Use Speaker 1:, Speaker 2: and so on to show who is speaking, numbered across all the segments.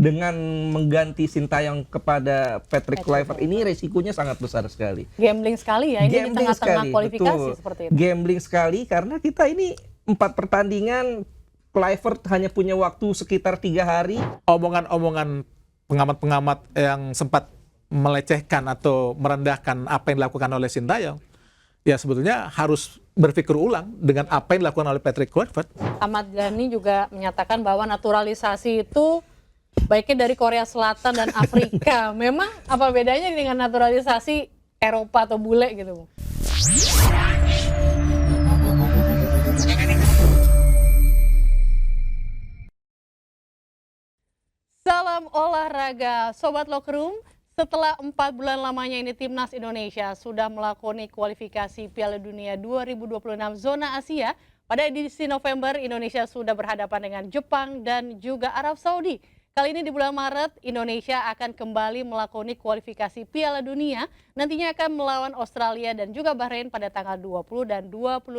Speaker 1: dengan mengganti Sintayong kepada Patrick Kluivert ini resikonya sangat besar sekali.
Speaker 2: Gambling sekali ya, ini di
Speaker 1: Gambling
Speaker 2: tengah-tengah
Speaker 1: sekali,
Speaker 2: kualifikasi
Speaker 1: betul.
Speaker 2: seperti itu.
Speaker 1: Gambling sekali karena kita ini 4 pertandingan, Kluivert hanya punya waktu sekitar 3 hari.
Speaker 3: Omongan-omongan pengamat-pengamat yang sempat melecehkan atau merendahkan apa yang dilakukan oleh Sintayong, ya sebetulnya harus berpikir ulang dengan apa yang dilakukan oleh Patrick Kluivert.
Speaker 2: Ahmad Dhani juga menyatakan bahwa naturalisasi itu baiknya dari Korea Selatan dan Afrika. Memang apa bedanya dengan naturalisasi Eropa atau bule gitu? Salam olahraga, Sobat Locker Room. Setelah 4 bulan lamanya ini Timnas Indonesia sudah melakoni kualifikasi Piala Dunia 2026 zona Asia. Pada edisi November, Indonesia sudah berhadapan dengan Jepang dan juga Arab Saudi. Kali ini di bulan Maret, Indonesia akan kembali melakoni kualifikasi Piala Dunia. Nantinya akan melawan Australia dan juga Bahrain pada tanggal 20 dan 25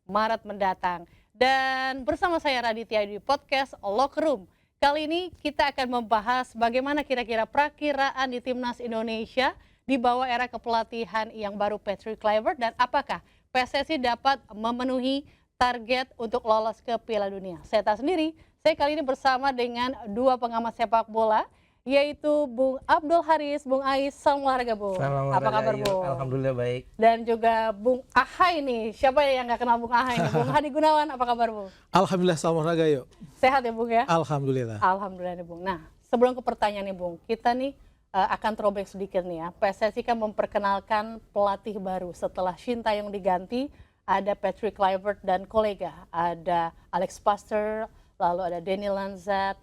Speaker 2: Maret mendatang. Dan bersama saya Raditya di podcast Locker Room. Kali ini kita akan membahas bagaimana kira-kira perakiraan di Timnas Indonesia di bawah era kepelatihan yang baru Patrick Kluivert dan apakah PSSI dapat memenuhi target untuk lolos ke Piala Dunia. Saya tak sendiri, saya kali ini bersama dengan 2 pengamat sepak bola, yaitu Bung Abdul Haris, Bung Ais, salam olahraga Bung. Apa kabar Bung?
Speaker 1: Alhamdulillah baik.
Speaker 2: Dan juga Bung Ahai nih, siapa yang nggak kenal Bung Ahai nih? Bung Hadi Gunawan, apa kabar Bung?
Speaker 3: Alhamdulillah, salam olahraga yuk.
Speaker 2: Sehat ya Bung ya?
Speaker 3: Alhamdulillah.
Speaker 2: Alhamdulillah nih Bung. Nah, sebelum ke pertanyaan nih Bung, kita nih akan throwback sedikit nih ya. PSSI kan memperkenalkan pelatih baru setelah Sintayong diganti, ada Patrick Kluivert dan kolega, ada Alex Pastoor, lalu ada Danny Lanzat,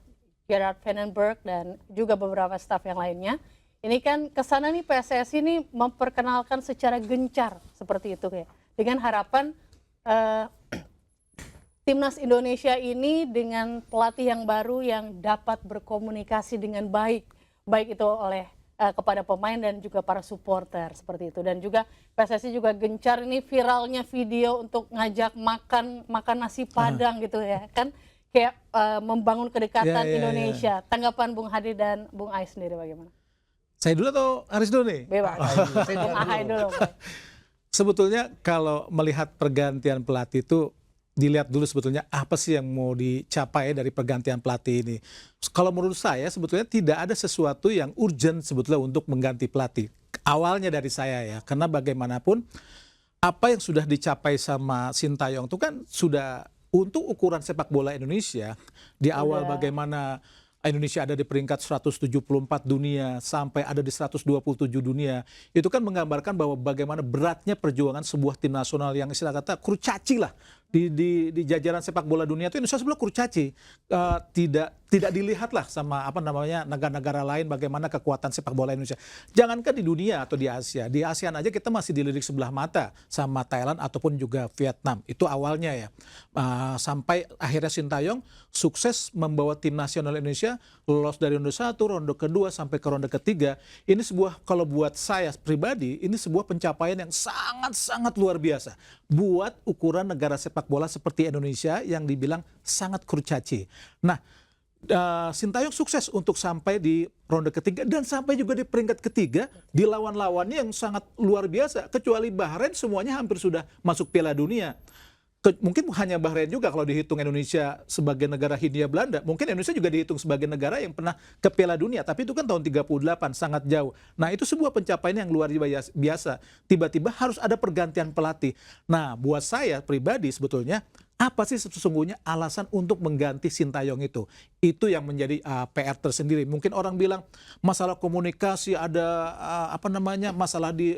Speaker 2: Gerard Vandenberg dan juga beberapa staf yang lainnya. Ini kan kesana nih PSSI ini memperkenalkan secara gencar seperti itu ya. Dengan harapan Timnas Indonesia ini dengan pelatih yang baru yang dapat berkomunikasi dengan baik. Baik itu oleh kepada pemain dan juga para supporter seperti itu. Dan juga PSSI juga gencar ini viralnya video untuk ngajak makan nasi Padang gitu ya. Kan kayak membangun kedekatan Indonesia. Tanggapan Bung Hadi dan Bung Ais sendiri bagaimana?
Speaker 3: Saya dulu atau Haris dulu nih?
Speaker 2: Bebas. Bung Ahai dulu.
Speaker 3: Sebetulnya kalau melihat pergantian pelatih itu dilihat dulu sebetulnya apa sih yang mau dicapai dari pergantian pelatih ini. Kalau menurut saya sebetulnya tidak ada sesuatu yang urgent sebetulnya untuk mengganti pelatih. Awalnya dari saya ya, karena bagaimanapun apa yang sudah dicapai sama Sintayong itu kan sudah untuk ukuran sepak bola Indonesia, di awal bagaimana Indonesia ada di peringkat 174 dunia sampai ada di 127 dunia, itu kan menggambarkan bahwa bagaimana beratnya perjuangan sebuah tim nasional yang istilah kata kurcaci lah di jajaran sepak bola dunia itu. Indonesia sebenarnya kurcaci, tidak dilihat lah sama apa namanya negara-negara lain bagaimana kekuatan sepak bola Indonesia. Jangankan di dunia atau di ASEAN aja kita masih dilirik sebelah mata sama Thailand ataupun juga Vietnam. Itu awalnya ya, sampai akhirnya Sintayong sukses membawa tim nasional Indonesia lolos dari ronde 1, ronde kedua sampai ke ronde ketiga. Ini sebuah, kalau buat saya pribadi, ini sebuah pencapaian yang sangat-sangat luar biasa buat ukuran negara sepak bola seperti Indonesia yang dibilang sangat kurcaci. Nah, Sintayong sukses untuk sampai di ronde ketiga dan sampai juga di peringkat ketiga di lawan-lawannya yang sangat luar biasa. Kecuali Bahrain semuanya hampir sudah masuk Piala Dunia. Mungkin hanya Bahrain juga kalau dihitung Indonesia sebagai negara Hindia Belanda. Mungkin Indonesia juga dihitung sebagai negara yang pernah ke Piala Dunia. Tapi itu kan tahun 38, sangat jauh. Nah itu sebuah pencapaian yang luar biasa. Tiba-tiba harus ada pergantian pelatih. Nah buat saya pribadi sebetulnya, apa sih sesungguhnya alasan untuk mengganti Sintayong itu? Itu yang menjadi PR tersendiri. Mungkin orang bilang masalah komunikasi, ada masalah di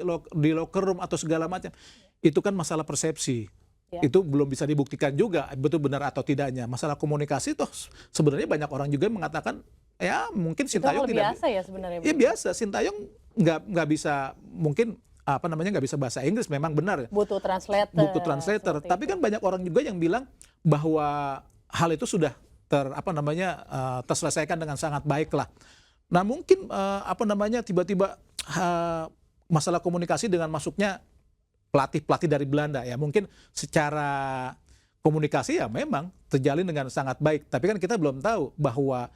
Speaker 3: locker room atau segala macam. Itu kan masalah persepsi. Ya. Itu belum bisa dibuktikan juga betul benar atau tidaknya. Masalah komunikasi toh sebenarnya banyak orang juga mengatakan ya mungkin Sintayong tidak biasa ya sebenarnya. Iya biasa, Sintayong nggak bisa mungkin nggak bisa bahasa Inggris, memang benar.
Speaker 2: Butuh translator.
Speaker 3: Tapi kan banyak orang juga yang bilang bahwa hal itu sudah terselesaikan dengan sangat baik lah. Nah mungkin tiba-tiba masalah komunikasi dengan masuknya pelatih dari Belanda ya, mungkin secara komunikasi ya memang terjalin dengan sangat baik, tapi kan kita belum tahu bahwa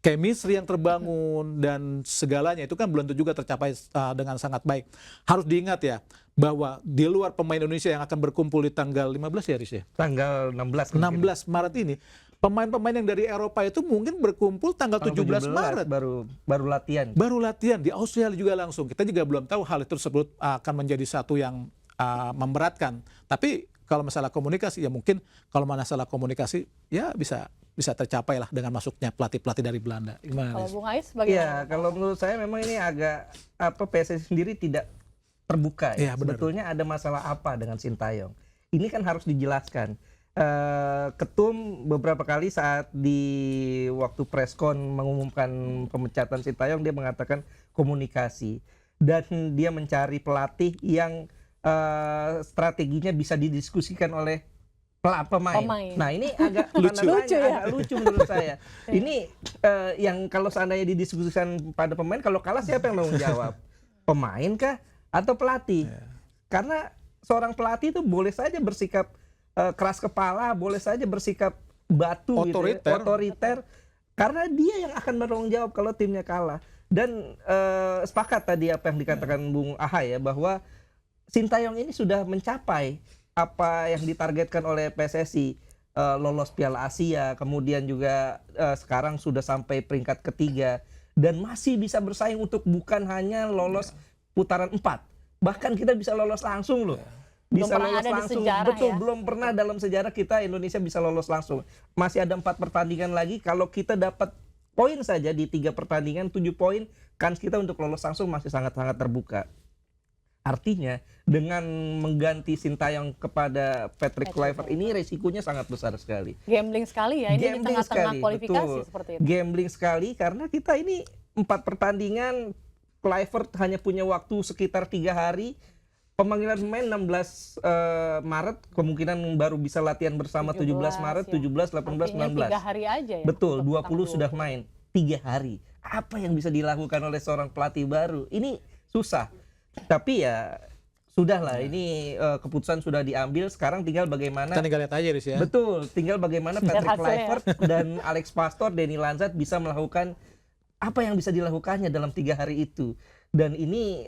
Speaker 3: chemistry yang terbangun dan segalanya itu kan belum tentu juga tercapai dengan sangat baik. Harus diingat ya bahwa di luar pemain Indonesia yang akan berkumpul di tanggal 15 ya Riz ya?
Speaker 1: Tanggal 16 mungkin.
Speaker 3: 16 Maret ini, pemain-pemain yang dari Eropa itu mungkin berkumpul tanggal 17 Maret.
Speaker 1: Baru latihan.
Speaker 3: Baru latihan di Australia juga langsung. Kita juga belum tahu hal itu tersebut akan menjadi satu yang memberatkan. Tapi kalau masalah komunikasi ya mungkin kalau masalah komunikasi ya bisa tercapai lah dengan masuknya pelatih-pelatih dari Belanda. Gimana?
Speaker 2: Kalau Bung Ais bagaimana?
Speaker 1: Ya, kalau menurut saya memang ini agak PSSI sendiri tidak terbuka ya.
Speaker 3: Iya, benar.
Speaker 1: Sebetulnya ada masalah apa dengan Sintayong? Ini kan harus dijelaskan. Ketum beberapa kali saat di waktu preskon mengumumkan pemecatan Sintayong, dia mengatakan komunikasi dan dia mencari pelatih yang strateginya bisa didiskusikan oleh pemain. Nah ini agak
Speaker 3: lucu
Speaker 1: agak lucu menurut saya. Ini yang kalau seandainya didiskusikan pada pemain, kalau kalah siapa yang tanggung jawab? Pemain kah atau pelatih? Karena seorang pelatih itu boleh saja bersikap keras kepala, boleh saja bersikap batu otoriter, karena dia yang akan bertanggung jawab kalau timnya kalah. Dan sepakat tadi apa yang dikatakan Bung Aha ya, bahwa Sintayong ini sudah mencapai apa yang ditargetkan oleh PSSI, lolos Piala Asia, kemudian juga sekarang sudah sampai peringkat ketiga dan masih bisa bersaing untuk bukan hanya lolos putaran 4, bahkan kita bisa lolos langsung loh. Bisa lolos langsung, betul ya? Belum pernah dalam sejarah kita Indonesia bisa lolos langsung. Masih ada 4 pertandingan lagi, kalau kita dapat poin saja di 3 pertandingan 7 poin, kans kita untuk lolos langsung masih sangat-sangat terbuka. Artinya dengan mengganti Sintayong kepada Patrick Kluivert ini resikonya sangat besar sekali.
Speaker 2: Gambling sekali ya, ini di tengah-tengah kualifikasi
Speaker 1: betul.
Speaker 2: Seperti itu.
Speaker 1: Gambling sekali karena kita ini 4 pertandingan, Kluivert hanya punya waktu sekitar 3 hari. Pemanggilan pemain 16 Maret, kemungkinan baru bisa latihan bersama 17 Maret, ya. 17, 18, 19.
Speaker 2: 3 hari aja ya.
Speaker 1: Betul, 20 sudah main. 3 hari. Apa yang bisa dilakukan oleh seorang pelatih baru? Ini susah. Tapi ya sudahlah, ini keputusan sudah diambil, sekarang tinggal bagaimana.
Speaker 3: Kita tinggal lihat aja Riz ya.
Speaker 1: Betul, tinggal bagaimana Patrick Kluivert dan Alex Pastoor, Denny Lanzat bisa melakukan apa yang bisa dilakukannya dalam 3 hari itu. Dan ini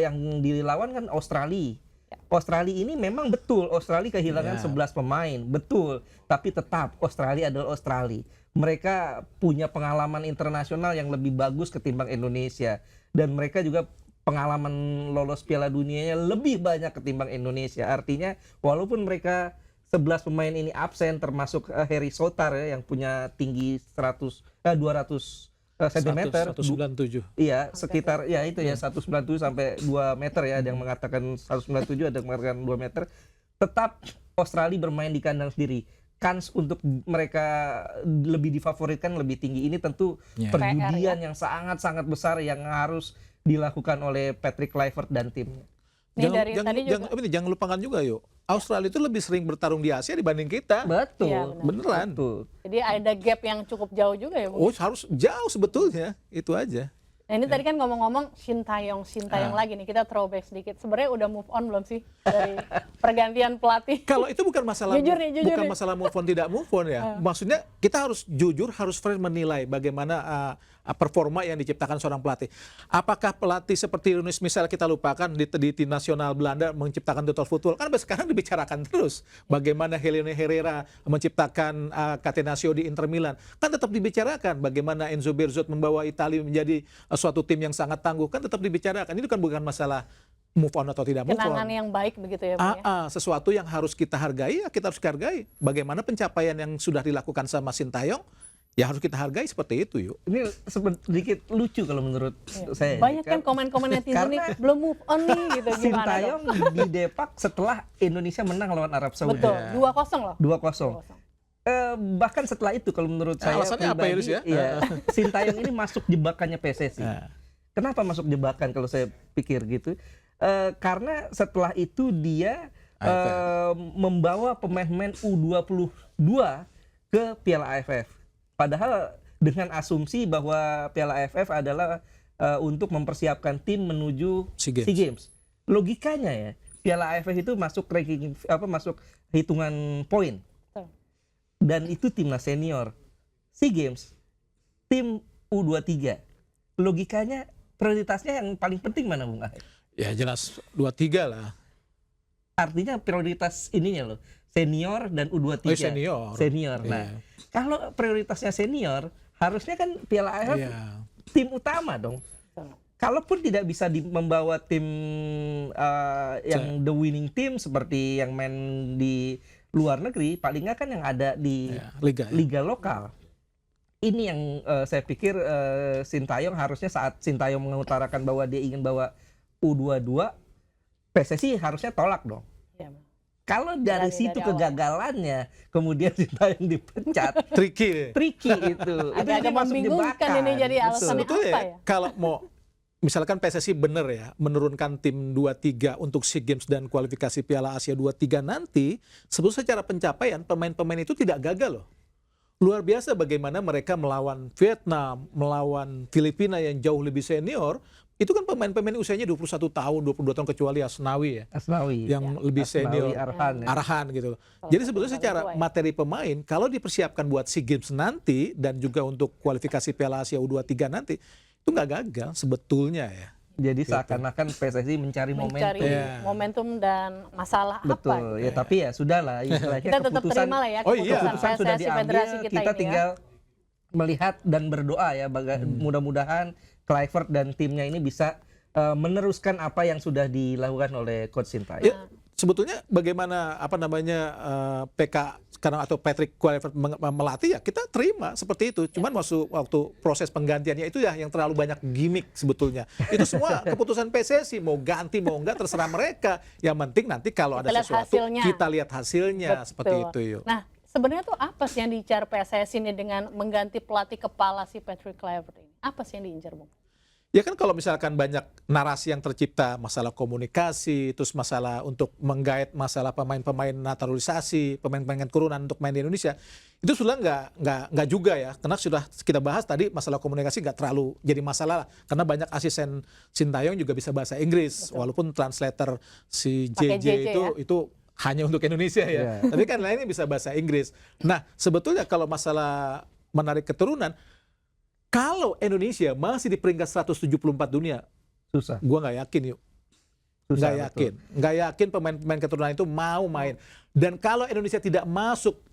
Speaker 1: yang dilawan kan Australia. Australia ini memang betul, Australia kehilangan 11 pemain, betul. Tapi tetap Australia adalah Australia. Mereka punya pengalaman internasional yang lebih bagus ketimbang Indonesia. Dan mereka juga pengalaman lolos Piala Dunianya lebih banyak ketimbang Indonesia. Artinya walaupun mereka 11 pemain ini absen, termasuk Harry Sotar ya, yang punya tinggi 200 cm,
Speaker 3: 197.
Speaker 1: Iya, sekitar ya itu ya 197 sampai 2 meter ya, ada yang mengatakan 197, ada yang mengatakan 2 meter. Tetap Australia bermain di kandang sendiri. Kans untuk mereka lebih difavoritkan lebih tinggi. Ini tentu perjudian yang sangat-sangat besar yang harus dilakukan oleh Patrick Kluivert dan timnya.
Speaker 3: Jangan lupakan juga yuk, Australia itu lebih sering bertarung di Asia dibanding kita.
Speaker 1: Betul,
Speaker 2: ya,
Speaker 3: beneran.
Speaker 1: Betul.
Speaker 2: Jadi ada gap yang cukup jauh juga ya, Bung?
Speaker 3: Oh, harus jauh sebetulnya, itu aja.
Speaker 2: Nah ini tadi kan ngomong-ngomong Sintayong lagi nih, kita throwback sedikit. Sebenarnya udah move on belum sih dari pergantian pelatih?
Speaker 3: Kalau itu bukan masalah
Speaker 2: jujur
Speaker 3: masalah move on tidak move on ya. Maksudnya kita harus jujur, harus fair menilai bagaimana performa yang diciptakan seorang pelatih. Apakah pelatih seperti Yunus misal kita lupakan di tim nasional Belanda menciptakan total football, kan sampai sekarang dibicarakan terus. Bagaimana Helene Herrera menciptakan Catenaccio di Inter Milan, kan tetap dibicarakan. Bagaimana Enzo Berzot membawa Italia menjadi suatu tim yang sangat tangguh, kan tetap dibicarakan. Ini kan bukan masalah move on atau tidak move on.
Speaker 2: Kenangan yang baik begitu ya, Bung, ya?
Speaker 3: Sesuatu yang harus kita hargai, ya kita harus hargai. Bagaimana pencapaian yang sudah dilakukan sama Sintayong, ya harus kita hargai seperti itu yuk.
Speaker 1: Ini sedikit lucu kalau menurut saya.
Speaker 2: Banyak kan komen-komen netizen nih, belum move on nih gitu.
Speaker 1: Sintayong di Depak setelah Indonesia menang lawan Arab Saudi.
Speaker 2: Betul, 2-0 loh.
Speaker 1: 2-0. Bahkan setelah itu kalau menurut saya
Speaker 3: alasannya
Speaker 1: pribadi,
Speaker 3: apa ya?
Speaker 1: Sintayong ini masuk jebakannya PSSI. Kenapa masuk jebakan kalau saya pikir gitu? Karena setelah itu dia membawa pemain-pemain U22 ke Piala AFF. Padahal dengan asumsi bahwa Piala AFF adalah untuk mempersiapkan tim menuju SEA Games. Logikanya ya, Piala AFF itu masuk ranking masuk hitungan poin. Dan itu timnas senior. SEA Games tim U23. Logikanya prioritasnya yang paling penting mana Bung Ahe?
Speaker 3: Ya jelas 2-3 lah.
Speaker 1: Artinya prioritas ininya loh, senior dan U23.
Speaker 3: Oh, senior.
Speaker 1: Senior. Nah,
Speaker 3: Iya.
Speaker 1: kalau prioritasnya senior, harusnya kan Piala AFF
Speaker 3: Iya.
Speaker 1: tim utama dong. Kalaupun tidak bisa membawa tim yang the winning team seperti yang main di luar negeri, paling nggak kan yang ada di
Speaker 3: Iya, Liga. Ya.
Speaker 1: liga lokal. Ini yang saya pikir Sintayong harusnya saat Sintayong mengutarakan bahwa dia ingin bawa U22, PSSI harusnya tolak dong.
Speaker 2: Iya.
Speaker 1: Kalau dari situ
Speaker 2: awal.
Speaker 1: kegagalannya, kemudian Sintayong dipecat,
Speaker 3: Tricky.
Speaker 1: tricky itu.
Speaker 2: Agak-agak
Speaker 1: masuk
Speaker 2: membingungkan
Speaker 1: jebakan.
Speaker 2: ini jadi
Speaker 1: Betul.
Speaker 2: alasannya.
Speaker 3: Sebetulnya
Speaker 2: apa
Speaker 3: ya,
Speaker 2: ya?
Speaker 3: kalau mau misalkan PSSI benar ya menurunkan tim 2-3 untuk SEA Games dan kualifikasi Piala Asia 2-3 nanti, sebetulnya secara pencapaian pemain-pemain itu tidak gagal loh. Luar biasa bagaimana mereka melawan Vietnam, melawan Filipina yang jauh lebih senior. Itu kan pemain-pemain usianya 21 tahun, 22 tahun kecuali Asnawi ya.
Speaker 1: Asnawi.
Speaker 3: Yang lebih
Speaker 1: Asnawi,
Speaker 3: senior.
Speaker 1: Arhan. Ya.
Speaker 3: Arahan gitu.
Speaker 2: Kalau
Speaker 3: Jadi
Speaker 2: satu
Speaker 3: sebetulnya
Speaker 2: paling
Speaker 3: secara
Speaker 2: tua ya.
Speaker 3: materi pemain kalau dipersiapkan buat SEA Games nanti dan juga untuk kualifikasi Piala Asia U23 nanti itu nggak gagal sebetulnya ya.
Speaker 1: Jadi seakan-akan PSSI mencari
Speaker 2: Mencari
Speaker 1: momentum.
Speaker 3: Iya.
Speaker 2: momentum dan masalah
Speaker 1: Betul.
Speaker 2: apa?
Speaker 1: Ya tapi ya sudahlah. Istilahnya
Speaker 2: Kita tetap
Speaker 1: keputusan
Speaker 2: terima lah ya
Speaker 3: Oh iya.
Speaker 1: keputusan sudah
Speaker 2: PSSI
Speaker 1: diambil.
Speaker 2: Federasi
Speaker 1: Kita,
Speaker 2: kita, ini ya.
Speaker 1: tinggal melihat dan berdoa ya. Mudah-mudahan Kluivert dan timnya ini bisa meneruskan apa yang sudah dilakukan oleh Coach Sintayong.
Speaker 3: Ya, sebetulnya bagaimana apa namanya PK sekarang atau Patrick Kluivert melatih ya kita terima seperti itu. Cuman waktu proses penggantiannya itu ya yang terlalu banyak gimmick sebetulnya. Itu semua keputusan PSSI mau ganti mau enggak terserah mereka. Yang penting nanti kalau ada
Speaker 2: Kita lihat
Speaker 3: sesuatu
Speaker 2: hasilnya.
Speaker 3: kita lihat hasilnya seperti itu yuk.
Speaker 2: Nah, sebenarnya tuh apa sih yang diincar PSSI ini dengan mengganti pelatih kepala si Patrick Kluivert ini? Apa sih yang diincar, Bung?
Speaker 3: Ya kan kalau misalkan banyak narasi yang tercipta, masalah komunikasi, terus masalah untuk menggait masalah pemain-pemain naturalisasi, pemain-pemain keturunan untuk main di Indonesia, itu sudah nggak juga ya, karena sudah kita bahas tadi masalah komunikasi nggak terlalu jadi masalah lah, karena banyak asisten Sintayong juga bisa bahasa Inggris, walaupun translator si
Speaker 2: Pakai
Speaker 3: JJ
Speaker 2: JJ
Speaker 3: itu hanya untuk Indonesia ya, tapi kan lainnya bisa bahasa Inggris. Nah sebetulnya kalau masalah menarik keturunan, kalau Indonesia masih di peringkat 174 dunia,
Speaker 1: Susah.
Speaker 3: gua nggak yakin yuk.
Speaker 1: Susah,
Speaker 3: Nggak yakin pemain-pemain keturunan itu mau main. Dan kalau Indonesia tidak masuk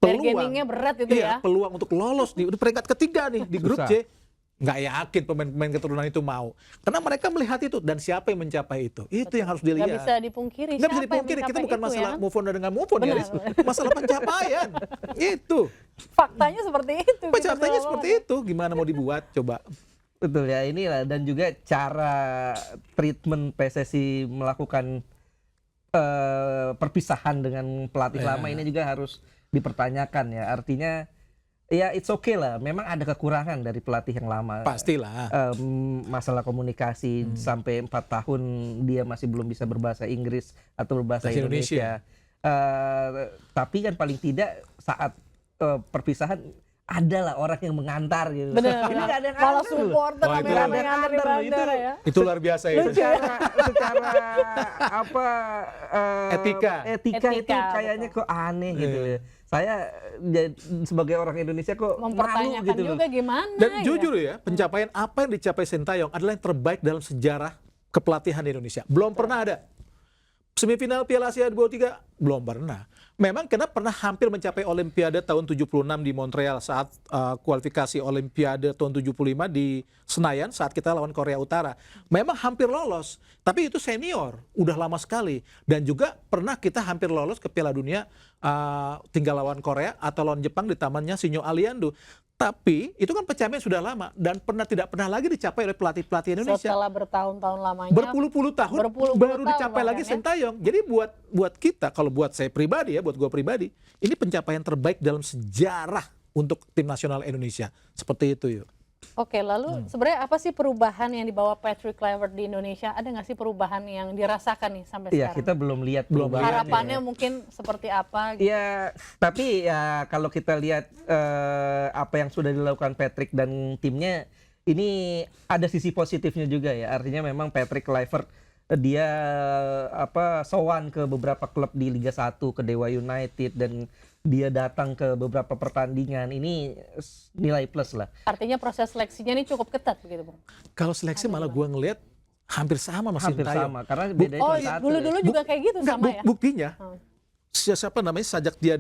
Speaker 2: Bargainingnya berat itu ya.
Speaker 3: peluang untuk lolos di peringkat ketiga nih di grup
Speaker 1: Susah.
Speaker 3: C, nggak yakin pemain-pemain keturunan itu mau. Karena mereka melihat itu dan siapa yang mencapai itu. Itu yang harus dilihat.
Speaker 2: Nggak bisa dipungkiri.
Speaker 3: Nggak bisa
Speaker 2: Siapa yang
Speaker 3: dipungkiri, kita
Speaker 2: mencapai
Speaker 3: bukan
Speaker 2: itu,
Speaker 3: masalah
Speaker 2: ya kan?
Speaker 3: move on dengan move on ya,
Speaker 2: Benar,
Speaker 3: Riz. Masalah pencapaian. Itu.
Speaker 2: Faktanya seperti itu.
Speaker 3: Pencapaiannya
Speaker 2: gitu,
Speaker 3: seperti itu. Gimana mau dibuat? Coba.
Speaker 1: Betul ya, inilah dan juga cara treatment PSSI melakukan perpisahan dengan pelatih lama ini juga harus dipertanyakan ya. Artinya ya it's okay lah, memang ada kekurangan dari pelatih yang lama.
Speaker 3: Pastilah.
Speaker 1: Masalah komunikasi sampai 4 tahun dia masih belum bisa berbahasa Inggris atau berbahasa
Speaker 3: Bahasa
Speaker 1: Indonesia. Tapi kan paling tidak saat perpisahan adalah orang yang mengantar gitu.
Speaker 2: Benar.
Speaker 1: Ini nggak ada yang
Speaker 2: Malah
Speaker 1: antar loh.
Speaker 2: supporter
Speaker 3: Wah,
Speaker 2: sampai
Speaker 3: itu-
Speaker 2: ramai nganter di
Speaker 1: Itu-
Speaker 2: bandara ya.
Speaker 3: Itu luar biasa itu.
Speaker 1: secara apa
Speaker 3: Etika
Speaker 1: itu
Speaker 2: Etika,
Speaker 1: kayaknya
Speaker 2: betul.
Speaker 1: kok aneh gitu loh. Saya sebagai orang Indonesia kok malu
Speaker 2: Mempertanyakan
Speaker 1: gitu loh.
Speaker 2: juga gimana
Speaker 3: Dan
Speaker 2: ya.
Speaker 3: jujur ya, pencapaian apa yang dicapai Sintayong adalah yang terbaik dalam sejarah kepelatihan di Indonesia. Belum pernah ada. Semifinal Piala Asia 23 belum pernah. Memang karena pernah hampir mencapai Olimpiade tahun 76 di Montreal saat kualifikasi Olimpiade tahun 75 di Senayan saat kita lawan Korea Utara. Memang hampir lolos, tapi itu senior, udah lama sekali. Dan juga pernah kita hampir lolos ke Piala Dunia tinggal lawan Korea atau lawan Jepang di tamannya Sinyo Aliando. Tapi itu kan pencapaian sudah lama dan tidak pernah lagi dicapai oleh pelatih-pelatih Indonesia.
Speaker 2: Setelah bertahun-tahun lamanya.
Speaker 3: Berpuluh-puluh tahun
Speaker 2: Berpuluh-puluh
Speaker 3: baru
Speaker 2: tahun
Speaker 3: dicapai lagi
Speaker 2: bahkan ya.
Speaker 3: Sintayong. Jadi buat kita, kalau buat saya pribadi ya, buat gua pribadi, ini pencapaian terbaik dalam sejarah untuk tim nasional Indonesia. Seperti itu yuk.
Speaker 2: Oke, lalu sebenarnya apa sih perubahan yang dibawa Patrick Kluivert di Indonesia? Ada nggak sih perubahan yang dirasakan nih sampai
Speaker 1: Iya,
Speaker 2: sekarang?
Speaker 1: kita belum lihat
Speaker 3: Belum
Speaker 1: perubahannya ya.
Speaker 2: Harapannya mungkin seperti apa? Gitu.
Speaker 1: Ya, tapi ya kalau kita lihat apa yang sudah dilakukan Patrick dan timnya, ini ada sisi positifnya juga ya. Artinya memang Patrick Kluivert dia sowan ke beberapa klub di Liga 1, ke Dewa United dan dia datang ke beberapa pertandingan, ini nilai plus lah.
Speaker 2: Artinya proses seleksinya ini cukup ketat begitu, Bung?
Speaker 3: Kalau seleksi malah gua ngelihat hampir sama Mas
Speaker 1: Hampir
Speaker 3: Sintayong.
Speaker 1: sama, karena beda
Speaker 2: Oh,
Speaker 1: cuma satu.
Speaker 2: dulu-dulu juga kayak gitu
Speaker 3: Nggak,
Speaker 2: sama ya?
Speaker 3: buktinya
Speaker 2: Hmm.
Speaker 3: siapa namanya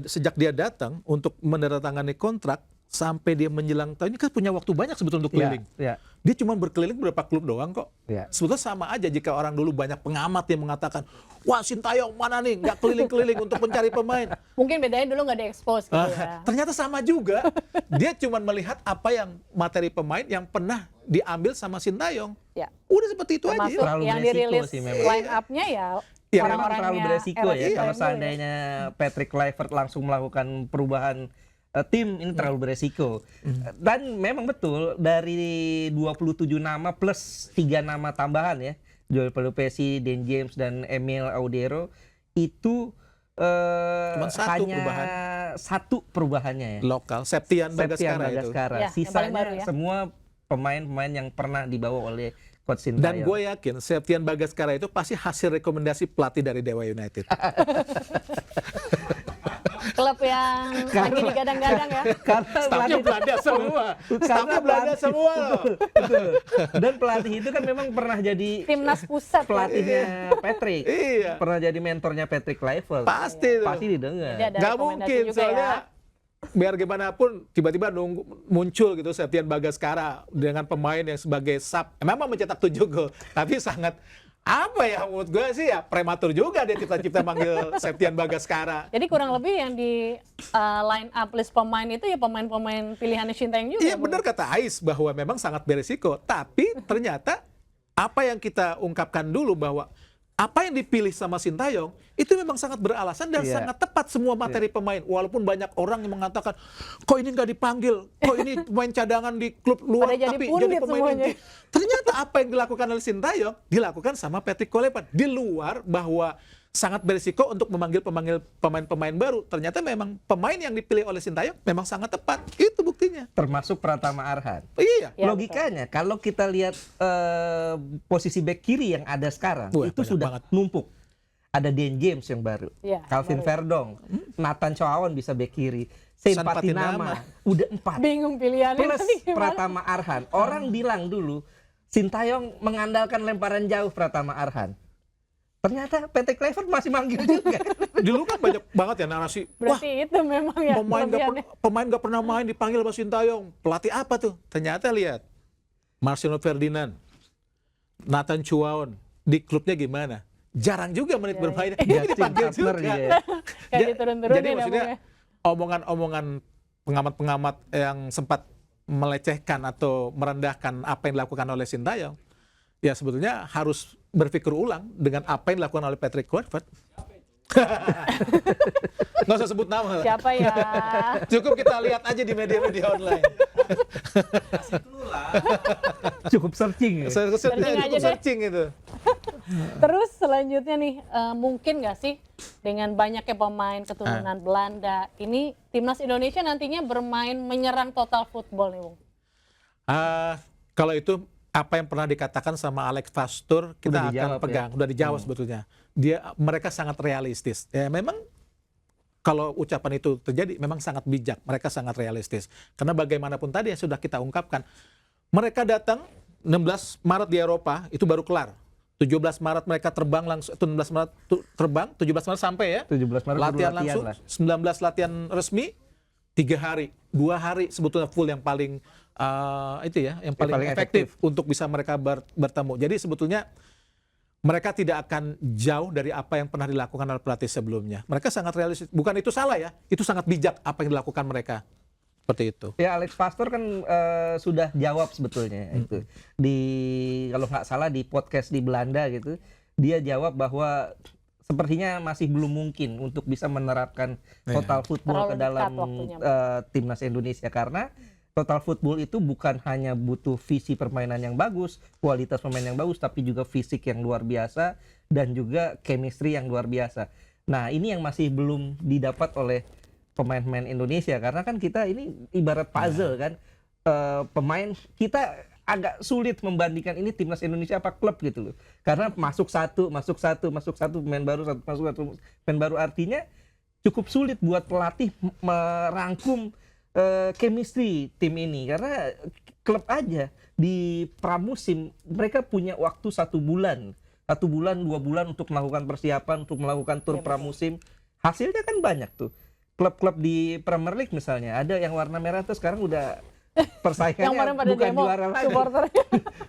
Speaker 3: sejak dia datang untuk menandatangani kontrak sampai dia menjelang tahun ini kan punya waktu banyak sebetulnya untuk keliling.
Speaker 1: Ya,
Speaker 3: Dia cuma berkeliling beberapa klub doang kok.
Speaker 1: ya.
Speaker 3: Sebetulnya sama aja jika orang dulu banyak pengamat yang mengatakan, wah Sintayong mana nih nggak keliling-keliling untuk mencari pemain.
Speaker 2: Mungkin bedanya dulu nggak di-expose gitu ya.
Speaker 3: Ternyata sama juga. Dia cuma melihat apa yang materi pemain yang pernah diambil sama Sintayong.
Speaker 2: Ya.
Speaker 3: Udah seperti itu aja.
Speaker 2: Termasuk
Speaker 1: Terlalu
Speaker 2: yang
Speaker 1: beresiko
Speaker 2: dirilis
Speaker 1: sih memang.
Speaker 2: line up-nya ya
Speaker 3: Iya,
Speaker 1: Memang
Speaker 2: orang-orangnya
Speaker 1: terlalu beresiko
Speaker 2: Eros
Speaker 1: ya
Speaker 2: itu
Speaker 1: kalau
Speaker 2: ya.
Speaker 1: seandainya Patrick Kluivert langsung melakukan perubahan tim, ini terlalu beresiko. Dan memang betul dari 27 nama plus 3 nama tambahan ya, Joel Pelupesi, Dan James dan Emil Audero itu
Speaker 3: Cuman satu
Speaker 1: hanya
Speaker 3: perubahan.
Speaker 1: satu perubahannya ya.
Speaker 3: Lokal, Septian
Speaker 1: Septian
Speaker 3: Bagaskara itu.
Speaker 1: Bagaskara.
Speaker 2: Ya, yang paling
Speaker 1: Sisanya
Speaker 2: baru ya.
Speaker 1: semua pemain-pemain yang pernah dibawa oleh Coach Sintayong.
Speaker 3: Dan gue yakin Septian Bagaskara itu pasti hasil rekomendasi pelatih dari Dewa United.
Speaker 2: Klub yang lagi digadang-gadang ya.
Speaker 1: Karena
Speaker 3: Stafnya Belanda semua. Stafnya Belanda semua loh.
Speaker 1: Betul. Dan pelatih itu kan memang pernah jadi
Speaker 2: Timnas pusat ya.
Speaker 1: pelatihnya Patrick.
Speaker 3: Iya.
Speaker 1: Pernah jadi mentornya Patrick Kluivert.
Speaker 3: Pasti tuh.
Speaker 1: Pasti didengar.
Speaker 2: Jadi ada
Speaker 3: Gak
Speaker 2: rekomendasi
Speaker 3: mungkin
Speaker 2: juga
Speaker 3: soalnya
Speaker 2: ya.
Speaker 3: biar gimana pun tiba-tiba muncul gitu Septian Bagaskara dengan pemain yang sebagai sub memang mencetak 7 gol tapi sangat apa ya menurut gue sih ya prematur juga dia cipta-cipta manggil Septian Bagaskara.
Speaker 2: Jadi kurang lebih yang di line up list pemain itu ya pemain-pemain pilihannya Sintayong juga.
Speaker 3: Iya
Speaker 2: Bung.
Speaker 3: benar kata Ais bahwa memang sangat beresiko tapi ternyata apa yang kita ungkapkan dulu bahwa apa yang dipilih sama Sintayong itu memang sangat beralasan dan
Speaker 1: Iya.
Speaker 3: sangat tepat semua materi pemain. Walaupun banyak orang yang mengatakan, kok ini nggak dipanggil, kok ini pemain cadangan di klub luar
Speaker 2: Pada jadi
Speaker 3: tapi
Speaker 2: pundit
Speaker 3: jadi pemain
Speaker 2: semuanya.
Speaker 3: inti. Ternyata apa yang dilakukan oleh Sintayong dilakukan sama Patrick Kluivert di luar bahwa sangat berisiko untuk memanggil pemain-pemain baru. Ternyata memang pemain yang dipilih oleh Sintayong memang sangat tepat. Itu buktinya.
Speaker 1: Termasuk Pratama Arhan.
Speaker 3: Iya.
Speaker 2: Ya,
Speaker 1: Logikanya kalau kita lihat posisi back kiri yang ada sekarang
Speaker 3: Wah,
Speaker 1: itu
Speaker 3: banyak
Speaker 1: sudah
Speaker 3: banget.
Speaker 1: numpuk. Ada Dan James yang baru,
Speaker 2: Iya,
Speaker 1: Calvin
Speaker 2: baru.
Speaker 1: Verdong, Nathan Chow bisa back kiri, Sen
Speaker 3: San
Speaker 1: Patinama, udah 4.
Speaker 2: Bingung pilihannya
Speaker 1: Plus
Speaker 2: tadi gimana?
Speaker 1: Pratama Arhan. Orang bilang dulu Sintayong mengandalkan lemparan jauh Pratama Arhan. Ternyata Patrick Kluivert masih manggil juga.
Speaker 3: Dulu kan banyak banget ya narasi. Wah,
Speaker 2: Berarti itu memang ya kelebihannya.
Speaker 3: pemain gak pernah main dipanggil sama Sintayong. Pelatih apa tuh? Ternyata lihat. Marcelo Ferdinand, Nathan Chuaon, di klubnya gimana? Jarang juga menit bermain. Dia
Speaker 1: Justin
Speaker 3: dipanggil
Speaker 1: Partner
Speaker 3: juga.
Speaker 1: juga ya.
Speaker 2: Kayak
Speaker 3: Ja-
Speaker 2: diturun-turunin
Speaker 3: Jadi
Speaker 2: ya,
Speaker 3: maksudnya
Speaker 2: Bung, ya.
Speaker 3: omongan-omongan pengamat-pengamat yang sempat melecehkan atau merendahkan apa yang dilakukan oleh Sintayong, ya sebetulnya harus berpikir ulang dengan apa yang dilakukan oleh Patrick Kluivert. Nggak usah sebut nama lah.
Speaker 2: Siapa ya?
Speaker 3: Cukup kita lihat aja di media-media online.
Speaker 1: Cukup searching ya.
Speaker 2: Searching aja
Speaker 3: Cukup
Speaker 2: deh.
Speaker 3: searching itu.
Speaker 2: Terus selanjutnya nih, mungkin nggak sih dengan banyaknya pemain keturunan Belanda, ini timnas Indonesia nantinya bermain menyerang total football nih, Bung?
Speaker 3: Kalau itu apa yang pernah dikatakan sama Alex Pastur kita
Speaker 1: Udah
Speaker 3: akan
Speaker 1: dijawab
Speaker 3: pegang, udah dijawab sebetulnya. Mereka sangat realistis. Ya memang kalau ucapan itu terjadi memang sangat bijak, mereka sangat realistis. Karena bagaimanapun tadi yang sudah kita ungkapkan, mereka datang 16 Maret di Eropa itu baru kelar. 17 Maret mereka terbang langsung, 16 Maret terbang, 17 Maret sampai ya.
Speaker 1: 17 Maret
Speaker 3: latihan
Speaker 1: baru
Speaker 3: langsung,
Speaker 1: lah.
Speaker 3: 19 latihan resmi, 3 hari, 2 hari sebetulnya full yang paling itu ya, yang paling
Speaker 1: paling
Speaker 3: efektif untuk bisa mereka bertemu. Jadi sebetulnya mereka tidak akan jauh dari apa yang pernah dilakukan oleh pelatih sebelumnya. Mereka sangat realistis. Bukan itu salah ya, itu sangat bijak apa yang dilakukan mereka. Seperti itu.
Speaker 1: Ya Alex Pastor kan sudah jawab sebetulnya itu kalau nggak salah di podcast di Belanda gitu, dia jawab bahwa sepertinya masih belum mungkin untuk bisa menerapkan total football
Speaker 2: Terlalu
Speaker 1: ke
Speaker 2: dekat
Speaker 1: dalam
Speaker 2: waktunya.
Speaker 1: timnas Indonesia karena total football itu bukan hanya butuh visi permainan yang bagus, kualitas pemain yang bagus, tapi juga fisik yang luar biasa dan juga chemistry yang luar biasa. Nah ini yang masih belum didapat oleh pemain-pemain Indonesia karena kan kita ini ibarat puzzle kan. Pemain kita agak sulit membandingkan ini timnas Indonesia apa klub gitu loh. Karena masuk satu pemain baru, pemain baru artinya cukup sulit buat pelatih merangkum chemistry tim ini, karena klub aja di pramusim mereka punya waktu 1 bulan, 2 bulan untuk melakukan persiapan, untuk melakukan tur pramusim. Hasilnya kan banyak tuh. Klub-klub di Premier League misalnya, ada yang warna merah tuh sekarang udah persaingannya bukan juara lagi,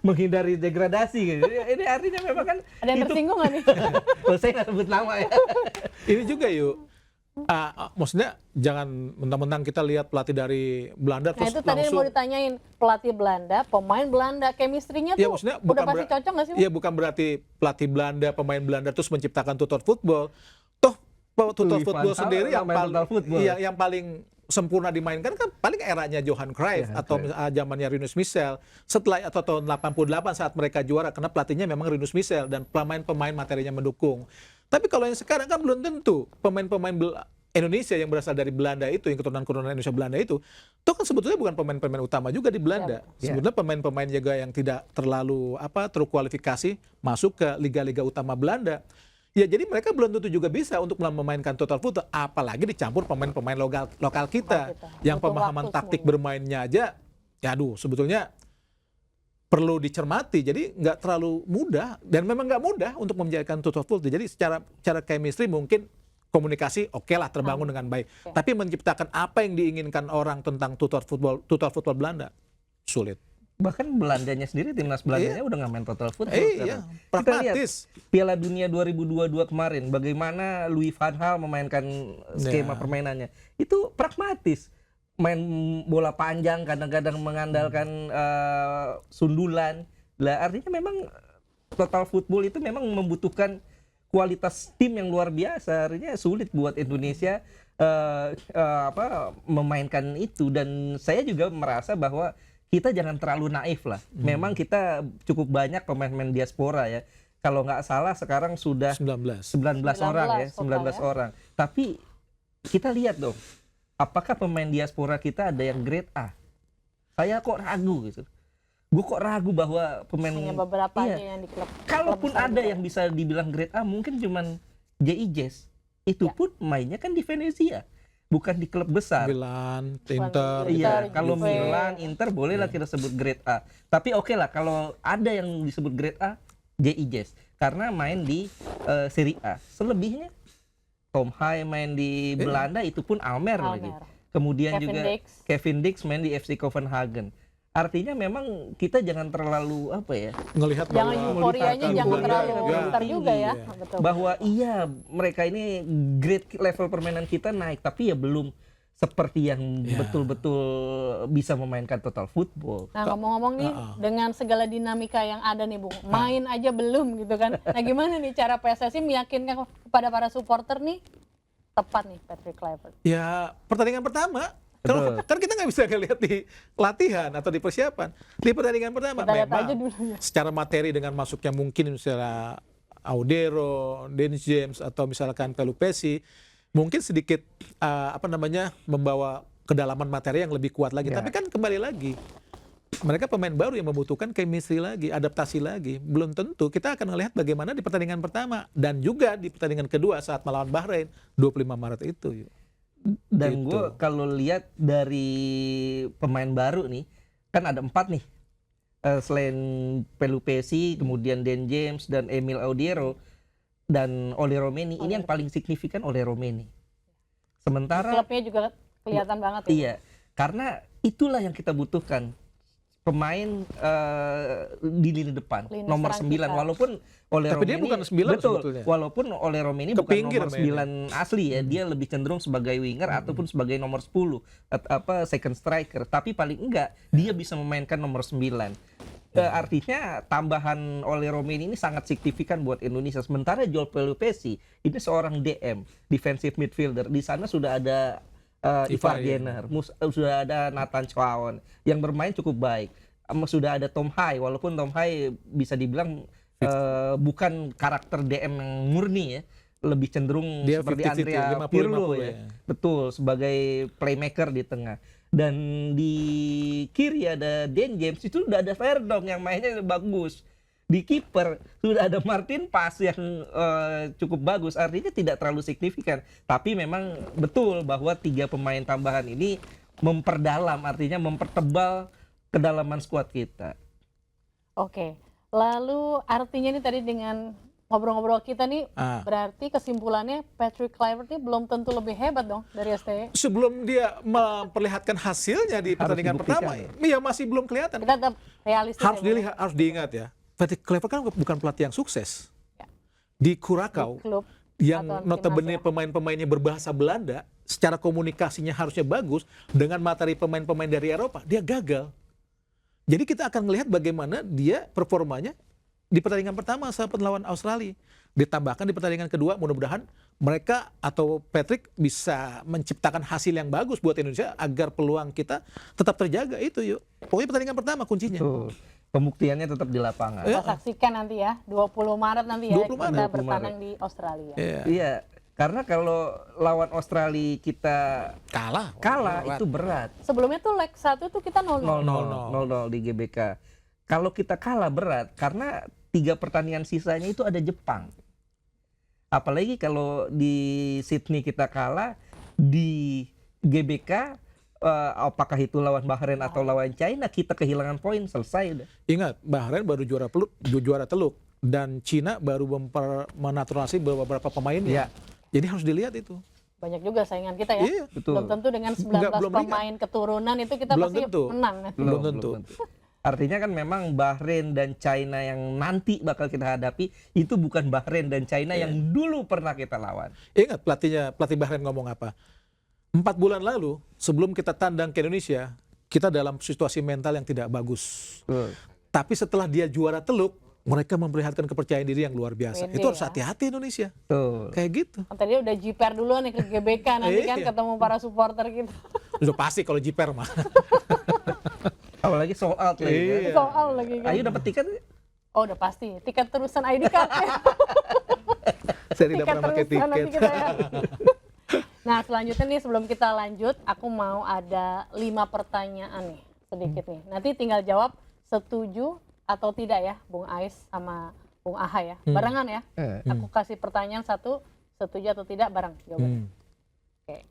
Speaker 1: menghindari degradasi gitu. Ini artinya memang kan
Speaker 2: ada yang tersinggung nggak nih?
Speaker 1: Saya nggak sebut nama ya.
Speaker 3: Ini juga yuk. Maksudnya jangan mentang-mentang kita lihat pelatih dari Belanda terus
Speaker 2: Itu tadi
Speaker 3: langsung.
Speaker 2: mau ditanyain, pelatih Belanda, pemain Belanda, chemistry-nya tuh
Speaker 3: maksudnya
Speaker 2: udah pasti cocok nggak sih?
Speaker 3: Iya, bukan berarti pelatih Belanda, pemain Belanda terus menciptakan tutor football. Toh tutor
Speaker 1: Louis
Speaker 3: football
Speaker 1: van Gaal
Speaker 3: sendiri yang
Speaker 1: main
Speaker 3: paling
Speaker 1: total football.
Speaker 3: yang paling sempurna dimainkan kan paling eranya Johan Cruyff atau zamannya Rinus Michel. Setelah atau tahun 88 saat mereka juara, karena pelatihnya memang Rinus Michel dan pemain-pemain materinya mendukung. Tapi kalau yang sekarang kan belum tentu pemain-pemain Indonesia yang berasal dari Belanda itu, yang keturunan-keturunan Indonesia Belanda itu kan sebetulnya bukan pemain-pemain utama juga di Belanda. Sebetulnya pemain-pemain juga yang tidak terlalu terkualifikasi masuk ke liga-liga utama Belanda. Ya jadi mereka belum tentu juga bisa untuk memainkan total football, apalagi dicampur pemain-pemain lokal kita yang
Speaker 2: Butuh
Speaker 3: pemahaman
Speaker 2: waktu
Speaker 3: taktik
Speaker 2: semuanya.
Speaker 3: bermainnya aja, ya aduh sebetulnya perlu dicermati. Jadi nggak terlalu mudah dan memang nggak mudah untuk menjadikan total football. Jadi secara chemistry mungkin komunikasi oke lah terbangun dengan baik. Tapi menciptakan apa yang diinginkan orang tentang total football Belanda sulit.
Speaker 1: Bahkan Belandanya sendiri, timnas Belandanya udah nggak main total football
Speaker 3: Iya,
Speaker 1: sekarang. Kita lihat
Speaker 3: pragmatis.
Speaker 1: Piala Dunia 2022 kemarin, bagaimana Louis van Gaal memainkan skema permainannya. Itu pragmatis. Main bola panjang, kadang-kadang mengandalkan sundulan. Lah artinya memang total football itu memang membutuhkan kualitas tim yang luar biasa. Artinya sulit buat Indonesia memainkan itu, dan saya juga merasa bahwa kita jangan terlalu naif lah. Memang kita cukup banyak pemain-pemain diaspora ya. Kalau nggak salah sekarang sudah 19 orang ya, 19 orang. Tapi kita lihat dong, apakah pemain diaspora kita ada yang grade A? Saya kok ragu gitu. Gue kok ragu bahwa pemain
Speaker 2: Hanya beberapa aja yang di klub.
Speaker 1: Kalaupun ada yang bisa dibilang grade A, mungkin cuman JI Jazz. Itu pun mainnya kan di Venezia, bukan di klub besar.
Speaker 3: Milan, Inter.
Speaker 1: Iya,
Speaker 2: Juve.
Speaker 1: kalau Milan, Inter bolehlah kita sebut grade A. Tapi oke lah kalau ada yang disebut grade A, JI Jazz, karena main di Serie A. Selebihnya Tom Hai main di Belanda, itu pun Almer lagi. Kemudian Kevin Dix main di FC Copenhagen. Artinya memang kita jangan terlalu
Speaker 3: ngelihat
Speaker 2: Jangan
Speaker 3: bahwa
Speaker 2: euforianya jangan terlalu besar juga ya. Betul.
Speaker 1: Bahwa iya mereka ini grade level permainan kita naik, tapi ya belum seperti yang betul-betul bisa memainkan total football.
Speaker 2: Nah ngomong-ngomong nih, dengan segala dinamika yang ada nih Bung, main aja belum gitu kan. Nah gimana nih cara PSSI meyakinkan kepada para supporter nih tepat nih Patrick Kluivert?
Speaker 3: Ya pertandingan pertama kan kita nggak bisa lihat di latihan atau di persiapan. Di pertandingan pertama memang secara materi dengan masuknya mungkin misalnya Audero, Dennis James atau misalkan Pelupesi mungkin sedikit membawa kedalaman materi yang lebih kuat lagi. Tapi kan kembali lagi mereka pemain baru yang membutuhkan chemistry lagi, adaptasi lagi. Belum tentu kita akan melihat bagaimana di pertandingan pertama dan juga di pertandingan kedua saat melawan Bahrain 25 Maret itu.
Speaker 1: Dan gue kalau lihat dari pemain baru nih, kan ada 4 nih, selain Pelupesi, kemudian Dan James dan Emil Audiero dan Ole Romeni. Ini yang paling signifikan Ole Romeni. Sementara
Speaker 2: klubnya juga kelihatan banget ya.
Speaker 1: Iya, karena itulah yang kita butuhkan, pemain di lini depan, nomor 9 walaupun Ole
Speaker 3: Tapi
Speaker 1: Romeni,
Speaker 3: dia bukan 9 sebetulnya.
Speaker 1: Walaupun Ole Romeni bukan nomor 9 asli ya, dia lebih cenderung sebagai winger ataupun sebagai nomor 10 second striker, tapi paling enggak dia bisa memainkan nomor 9. Artinya tambahan Ole Romeni ini sangat signifikan buat Indonesia. Sementara Joel Pelupesi ini seorang DM, defensive midfielder. Di sana sudah ada Ivar Jenner, sudah ada Nathan Chowon yang bermain cukup baik. Sudah ada Tom Hai, walaupun Tom Hai bisa dibilang bukan karakter DM yang murni ya, lebih cenderung dia seperti 50, Andrea Pirlo ya. Betul, sebagai playmaker di tengah. Dan di kiri ada Dan James, itu udah ada Verdong yang mainnya bagus. Di kiper sudah ada Martin Paes yang cukup bagus, artinya tidak terlalu signifikan. Tapi memang betul bahwa 3 pemain tambahan ini memperdalam, artinya mempertebal kedalaman skuad kita.
Speaker 2: Oke, lalu artinya nih tadi dengan ngobrol-ngobrol kita nih, berarti kesimpulannya Patrick Kluivert ini belum tentu lebih hebat dong dari STY.
Speaker 3: Sebelum dia memperlihatkan hasilnya di pertandingan pertama, ya masih belum kelihatan.
Speaker 2: Kita tetap realistis.
Speaker 3: Harus dilihat, harus diingat ya. Patrick Kluivert kan bukan pelatih yang sukses.
Speaker 2: Ya.
Speaker 3: Di Curaçao,
Speaker 2: Klub
Speaker 3: yang notabene pemain-pemainnya berbahasa Belanda, secara komunikasinya harusnya bagus, dengan materi pemain-pemain dari Eropa, dia gagal. Jadi kita akan melihat bagaimana dia performanya di pertandingan pertama saat lawan Australia. Ditambahkan di pertandingan kedua, mudah-mudahan mereka atau Patrick bisa menciptakan hasil yang bagus buat Indonesia agar peluang kita tetap terjaga itu yuk. Pokoknya pertandingan pertama kuncinya.
Speaker 1: Tuh, pembuktiannya tetap di lapangan.
Speaker 2: kita saksikan nanti ya, 20 Maret nanti ya
Speaker 3: 20 Maret.
Speaker 2: kita bertandang di Australia.
Speaker 1: Iya, karena kalau lawan Australia kita
Speaker 3: Kalah
Speaker 1: itu berat.
Speaker 2: Sebelumnya tuh leg 1 tuh kita 0-0.
Speaker 1: 0-0 di GBK. Kalau kita kalah berat karena 3 pertandingan sisanya itu ada Jepang. Apalagi kalau di Sydney kita kalah, di GBK apakah itu lawan Bahrain atau lawan China, kita kehilangan poin, selesai udah.
Speaker 3: Ingat, Bahrain baru juara teluk dan Cina baru menaturalisasi beberapa pemainnya.
Speaker 1: Ya.
Speaker 3: Jadi harus dilihat itu.
Speaker 2: Banyak juga saingan kita ya.
Speaker 3: Iya,
Speaker 1: betul.
Speaker 2: Belum tentu dengan 19
Speaker 3: belum
Speaker 2: pemain keturunan itu kita
Speaker 3: Belum
Speaker 2: pasti
Speaker 3: tentu.
Speaker 2: menang.
Speaker 3: Belum tentu.
Speaker 1: Artinya kan memang Bahrain dan China yang nanti bakal kita hadapi itu bukan Bahrain dan China yang dulu pernah kita lawan.
Speaker 3: Ingat pelatih Bahrain ngomong apa? 4 bulan lalu sebelum kita tandang ke Indonesia, kita dalam situasi mental yang tidak bagus. Tapi setelah dia juara teluk, mereka memperlihatkan kepercayaan diri yang luar biasa.
Speaker 2: Pede,
Speaker 3: itu harus hati-hati Indonesia.
Speaker 1: Tuh.
Speaker 3: Kayak gitu.
Speaker 2: Tadi udah jiper duluan nih ke GBK nanti kan ketemu para supporter kita.
Speaker 3: Sudah pasti kalau jiper mah.
Speaker 1: Apalagi sold out lagi. Kan?
Speaker 2: Soal lagi kan.
Speaker 1: Ayo dapat tiket.
Speaker 2: Oh udah pasti, tiket terusan ID card ya.
Speaker 3: Saya tidak pernah pakai
Speaker 2: terusan nanti
Speaker 3: tiket.
Speaker 2: kita ya. Nah selanjutnya nih sebelum kita lanjut, aku mau ada 5 pertanyaan nih sedikit nih. Nanti tinggal jawab setuju atau tidak ya, Bung Ais sama Bung Aha ya. Barengan ya. Aku kasih pertanyaan 1, setuju atau tidak bareng jawabannya. Oke.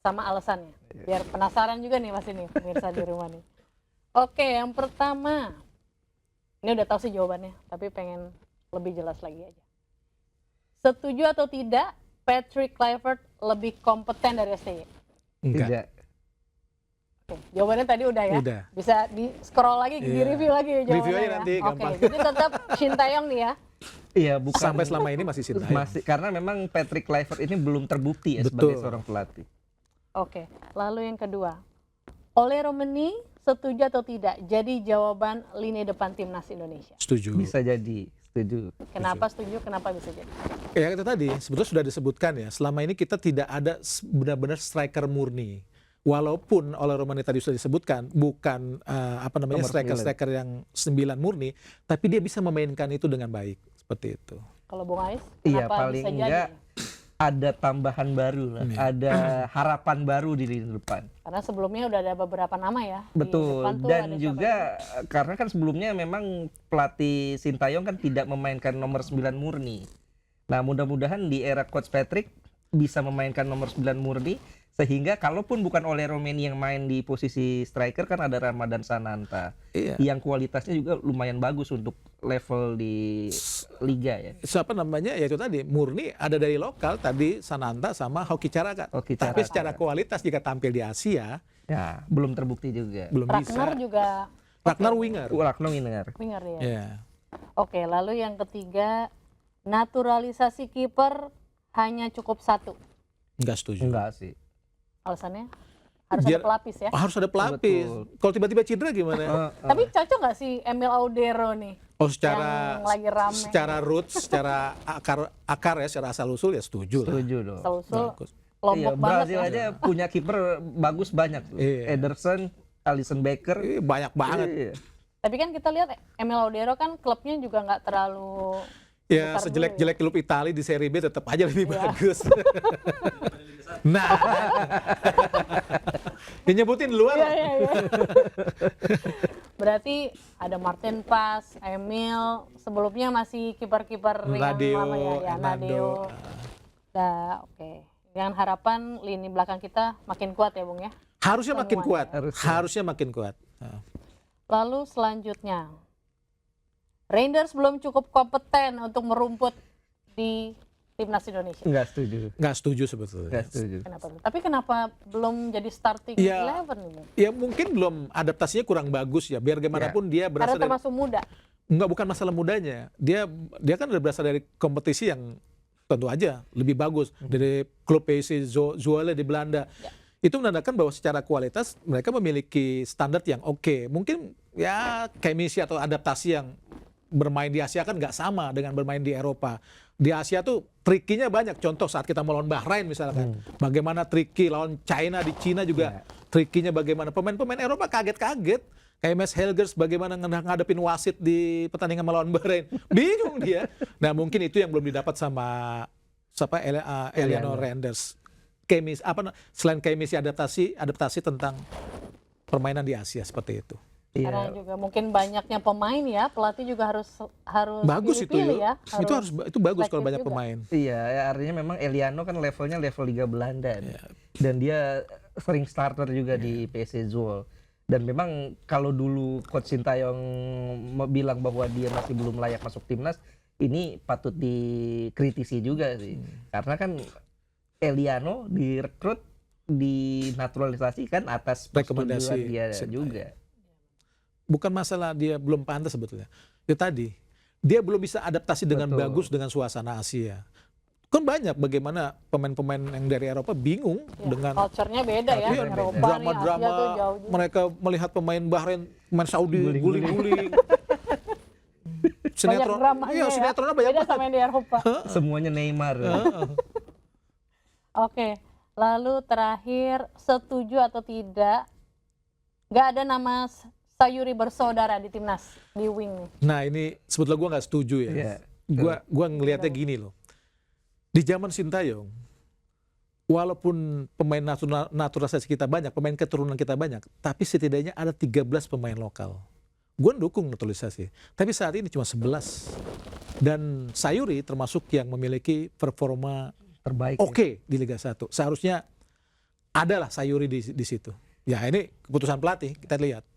Speaker 2: Sama alasannya. Biar penasaran juga nih Mas ini pemirsa di rumah nih. Oke, yang pertama. Ini udah tahu sih jawabannya, tapi pengen lebih jelas lagi aja. Setuju atau tidak Patrick Kluivert lebih kompeten dari STY?
Speaker 3: Enggak.
Speaker 1: Tidak.
Speaker 2: Oke, jawabannya tadi udah ya.
Speaker 3: Udah.
Speaker 2: Bisa di scroll lagi, di review lagi ya jawabannya.
Speaker 3: Review aja
Speaker 2: ya.
Speaker 3: nanti,
Speaker 2: Oke,
Speaker 3: gampang.
Speaker 2: jadi tetap Shin Taeyong nih ya.
Speaker 1: Iya, bukan.
Speaker 3: Sampai selama ini masih Sintayong.
Speaker 1: Masih, karena memang Patrick Kluivert ini belum terbukti ya
Speaker 3: Betul.
Speaker 1: sebagai seorang pelatih.
Speaker 2: Oke, lalu yang kedua. Ole Romeni setuju atau tidak jadi jawaban lini depan timnas Indonesia?
Speaker 3: Setuju.
Speaker 1: Bisa jadi, setuju.
Speaker 2: Kenapa setuju, kenapa bisa jadi?
Speaker 3: Ya itu tadi sebetulnya sudah disebutkan ya, selama ini kita tidak ada benar-benar striker murni. Walaupun oleh Romani tadi sudah disebutkan bukan
Speaker 1: Nomor
Speaker 3: striker yang 9 murni, tapi dia bisa memainkan itu dengan baik seperti itu.
Speaker 2: Kalau Bung Ais,
Speaker 1: Iya,
Speaker 2: kenapa
Speaker 1: paling
Speaker 2: bisa
Speaker 1: enggak
Speaker 2: jadi?
Speaker 1: ada tambahan baru lah, ada harapan baru di lini depan.
Speaker 2: Karena sebelumnya udah ada beberapa nama ya. Di
Speaker 1: Betul,
Speaker 2: depan tuh
Speaker 1: dan
Speaker 2: ada
Speaker 1: juga karena kan sebelumnya memang pelatih Sintayong kan tidak memainkan nomor 9 murni. Nah mudah-mudahan di era Coach Patrick bisa memainkan nomor 9 murni, sehingga kalaupun bukan Ole Romeni yang main di posisi striker kan ada Ramadan Sananta.
Speaker 3: Iya.
Speaker 1: Yang kualitasnya juga lumayan bagus untuk level di liga ya.
Speaker 3: Siapa namanya? Ya itu tadi murni ada dari lokal tadi Sananta sama Hoki Carakat.
Speaker 1: Hoki
Speaker 3: Tapi
Speaker 1: Carakat.
Speaker 3: secara kualitas jika tampil di Asia
Speaker 1: Ya, belum terbukti juga.
Speaker 3: belum
Speaker 2: Ragnar
Speaker 3: bisa.
Speaker 2: juga
Speaker 3: Ragnar winger.
Speaker 1: Ragnar Winger.
Speaker 2: winger ya.
Speaker 3: Ya.
Speaker 2: Oke, lalu yang ketiga, naturalisasi kiper hanya cukup 1.
Speaker 3: Enggak setuju.
Speaker 1: Enggak sih.
Speaker 2: Alasannya harus
Speaker 3: Biar-
Speaker 2: ada pelapis ya.
Speaker 3: Harus ada pelapis.
Speaker 1: Betul.
Speaker 3: Kalau tiba-tiba cedera gimana?
Speaker 2: Tapi cocok nggak sih Emil Audero nih?
Speaker 3: Oh secara
Speaker 2: Yang lagi rame.
Speaker 3: secara roots, secara akar ya, secara asal usul ya setuju lah.
Speaker 1: Setuju dong.
Speaker 2: Selalu
Speaker 3: Bagus.
Speaker 2: lombok
Speaker 1: Iya,
Speaker 2: banget
Speaker 1: Brazil
Speaker 2: ya.
Speaker 1: aja punya kiper bagus banyak tuh.
Speaker 3: Iya.
Speaker 1: Ederson, Alisson Becker.
Speaker 3: Banyak banget.
Speaker 1: Iya.
Speaker 2: Tapi kan kita lihat Emil Audero kan klubnya juga nggak terlalu
Speaker 3: Ya
Speaker 2: besar
Speaker 3: sejelek-jelek klub Italia di Serie B tetap aja lebih bagus. Nah, yang nyebutin luar.
Speaker 2: Iya, iya, iya. Berarti ada Martin Paes, Emil, sebelumnya masih kiper-kiper yang
Speaker 3: Nadeo,
Speaker 2: lama ya,
Speaker 3: Hernando.
Speaker 2: Nadeo. Nah, oke. Dengan harapan lini belakang kita makin kuat ya, Bung ya.
Speaker 3: Harusnya makin
Speaker 2: Semuanya.
Speaker 3: kuat. Harusnya makin kuat. Nah.
Speaker 2: Lalu selanjutnya, Rangers belum cukup kompeten untuk merumput di timnas Indonesia.
Speaker 1: Nggak setuju.
Speaker 3: Nggak setuju sebetulnya.
Speaker 1: Nggak setuju.
Speaker 2: Kenapa? Tapi kenapa belum jadi starting
Speaker 3: Ya,
Speaker 2: 11 nih, Bung?
Speaker 3: Ya mungkin belum adaptasinya kurang bagus ya. Biar gimana pun dia
Speaker 2: Karena
Speaker 3: berasal dari
Speaker 2: termasuk muda.
Speaker 3: bukan masalah mudanya. Dia kan berasal dari kompetisi yang tentu aja lebih bagus dari klub PSV Zwolle di Belanda.
Speaker 2: Ya.
Speaker 3: Itu menandakan bahwa secara kualitas mereka memiliki standar yang oke. Mungkin ya chemistry atau adaptasi yang bermain di Asia kan nggak sama dengan bermain di Eropa. Di Asia tuh trikinya banyak. Contoh saat kita melawan Bahrain misalkan. Bagaimana triki lawan China di Cina juga. Trikinya bagaimana. Pemain-pemain Eropa kaget-kaget. Kayak Mes Helgers bagaimana ngadepin wasit di pertandingan melawan Bahrain. Bingung dia. Nah mungkin itu yang belum didapat sama Eleanor Randers. Selain adaptasi tentang permainan di Asia seperti itu.
Speaker 2: Karena juga mungkin banyaknya pemain ya, pelatih juga harus
Speaker 3: Bagus itu
Speaker 2: pilih-pilih ya.
Speaker 3: itu bagus kalau
Speaker 2: selektif
Speaker 3: banyak
Speaker 2: juga.
Speaker 3: pemain.
Speaker 1: Iya, ya artinya memang Eliano kan levelnya level Liga Belanda nih. Dan dia sering starter juga di PSV Zwolle. Dan memang kalau dulu Coach Sintayong bilang bahwa dia masih belum layak masuk timnas, ini patut dikritisi juga sih. Karena kan Eliano direkrut, dinaturalisasi kan atas
Speaker 3: Rekomendasi
Speaker 1: persetujuan dia
Speaker 3: Sintayong.
Speaker 1: juga.
Speaker 3: Bukan masalah dia belum pantas sebetulnya. Itu tadi, dia belum bisa adaptasi dengan
Speaker 1: Betul.
Speaker 3: bagus dengan suasana Asia. Kan banyak bagaimana pemain-pemain yang dari Eropa bingung dengan
Speaker 2: Culture-nya beda ya,
Speaker 1: Culture-nya
Speaker 2: Eropa nih,
Speaker 3: drama-drama
Speaker 2: Asia tuh jauh juga.
Speaker 3: mereka melihat pemain Bahrain, pemain Saudi
Speaker 1: Guling-guling.
Speaker 3: guling-guling.
Speaker 2: Banyak dramanya
Speaker 3: iya,
Speaker 2: ya.
Speaker 3: sinetronnya banyak
Speaker 2: Beda
Speaker 3: banget.
Speaker 2: sama yang di Eropa.
Speaker 1: Semuanya Neymar.
Speaker 2: Oke, lalu terakhir, setuju atau tidak, nggak ada nama Sayuri bersaudara di timnas, di wing nih.
Speaker 3: Nah ini sebetulnya gue nggak setuju ya.
Speaker 1: Iya.
Speaker 3: Gua ngelihatnya gini loh. Di zaman Sintayong, walaupun pemain naturalisasi kita banyak, pemain keturunan kita banyak, tapi setidaknya ada 13 pemain lokal. Gue dukung naturalisasi, tapi saat ini cuma 11. Dan Sayuri termasuk yang memiliki performa
Speaker 1: Terbaik.
Speaker 3: oke di Liga 1. Seharusnya adalah Sayuri di situ. Ya ini keputusan pelatih, kita lihat.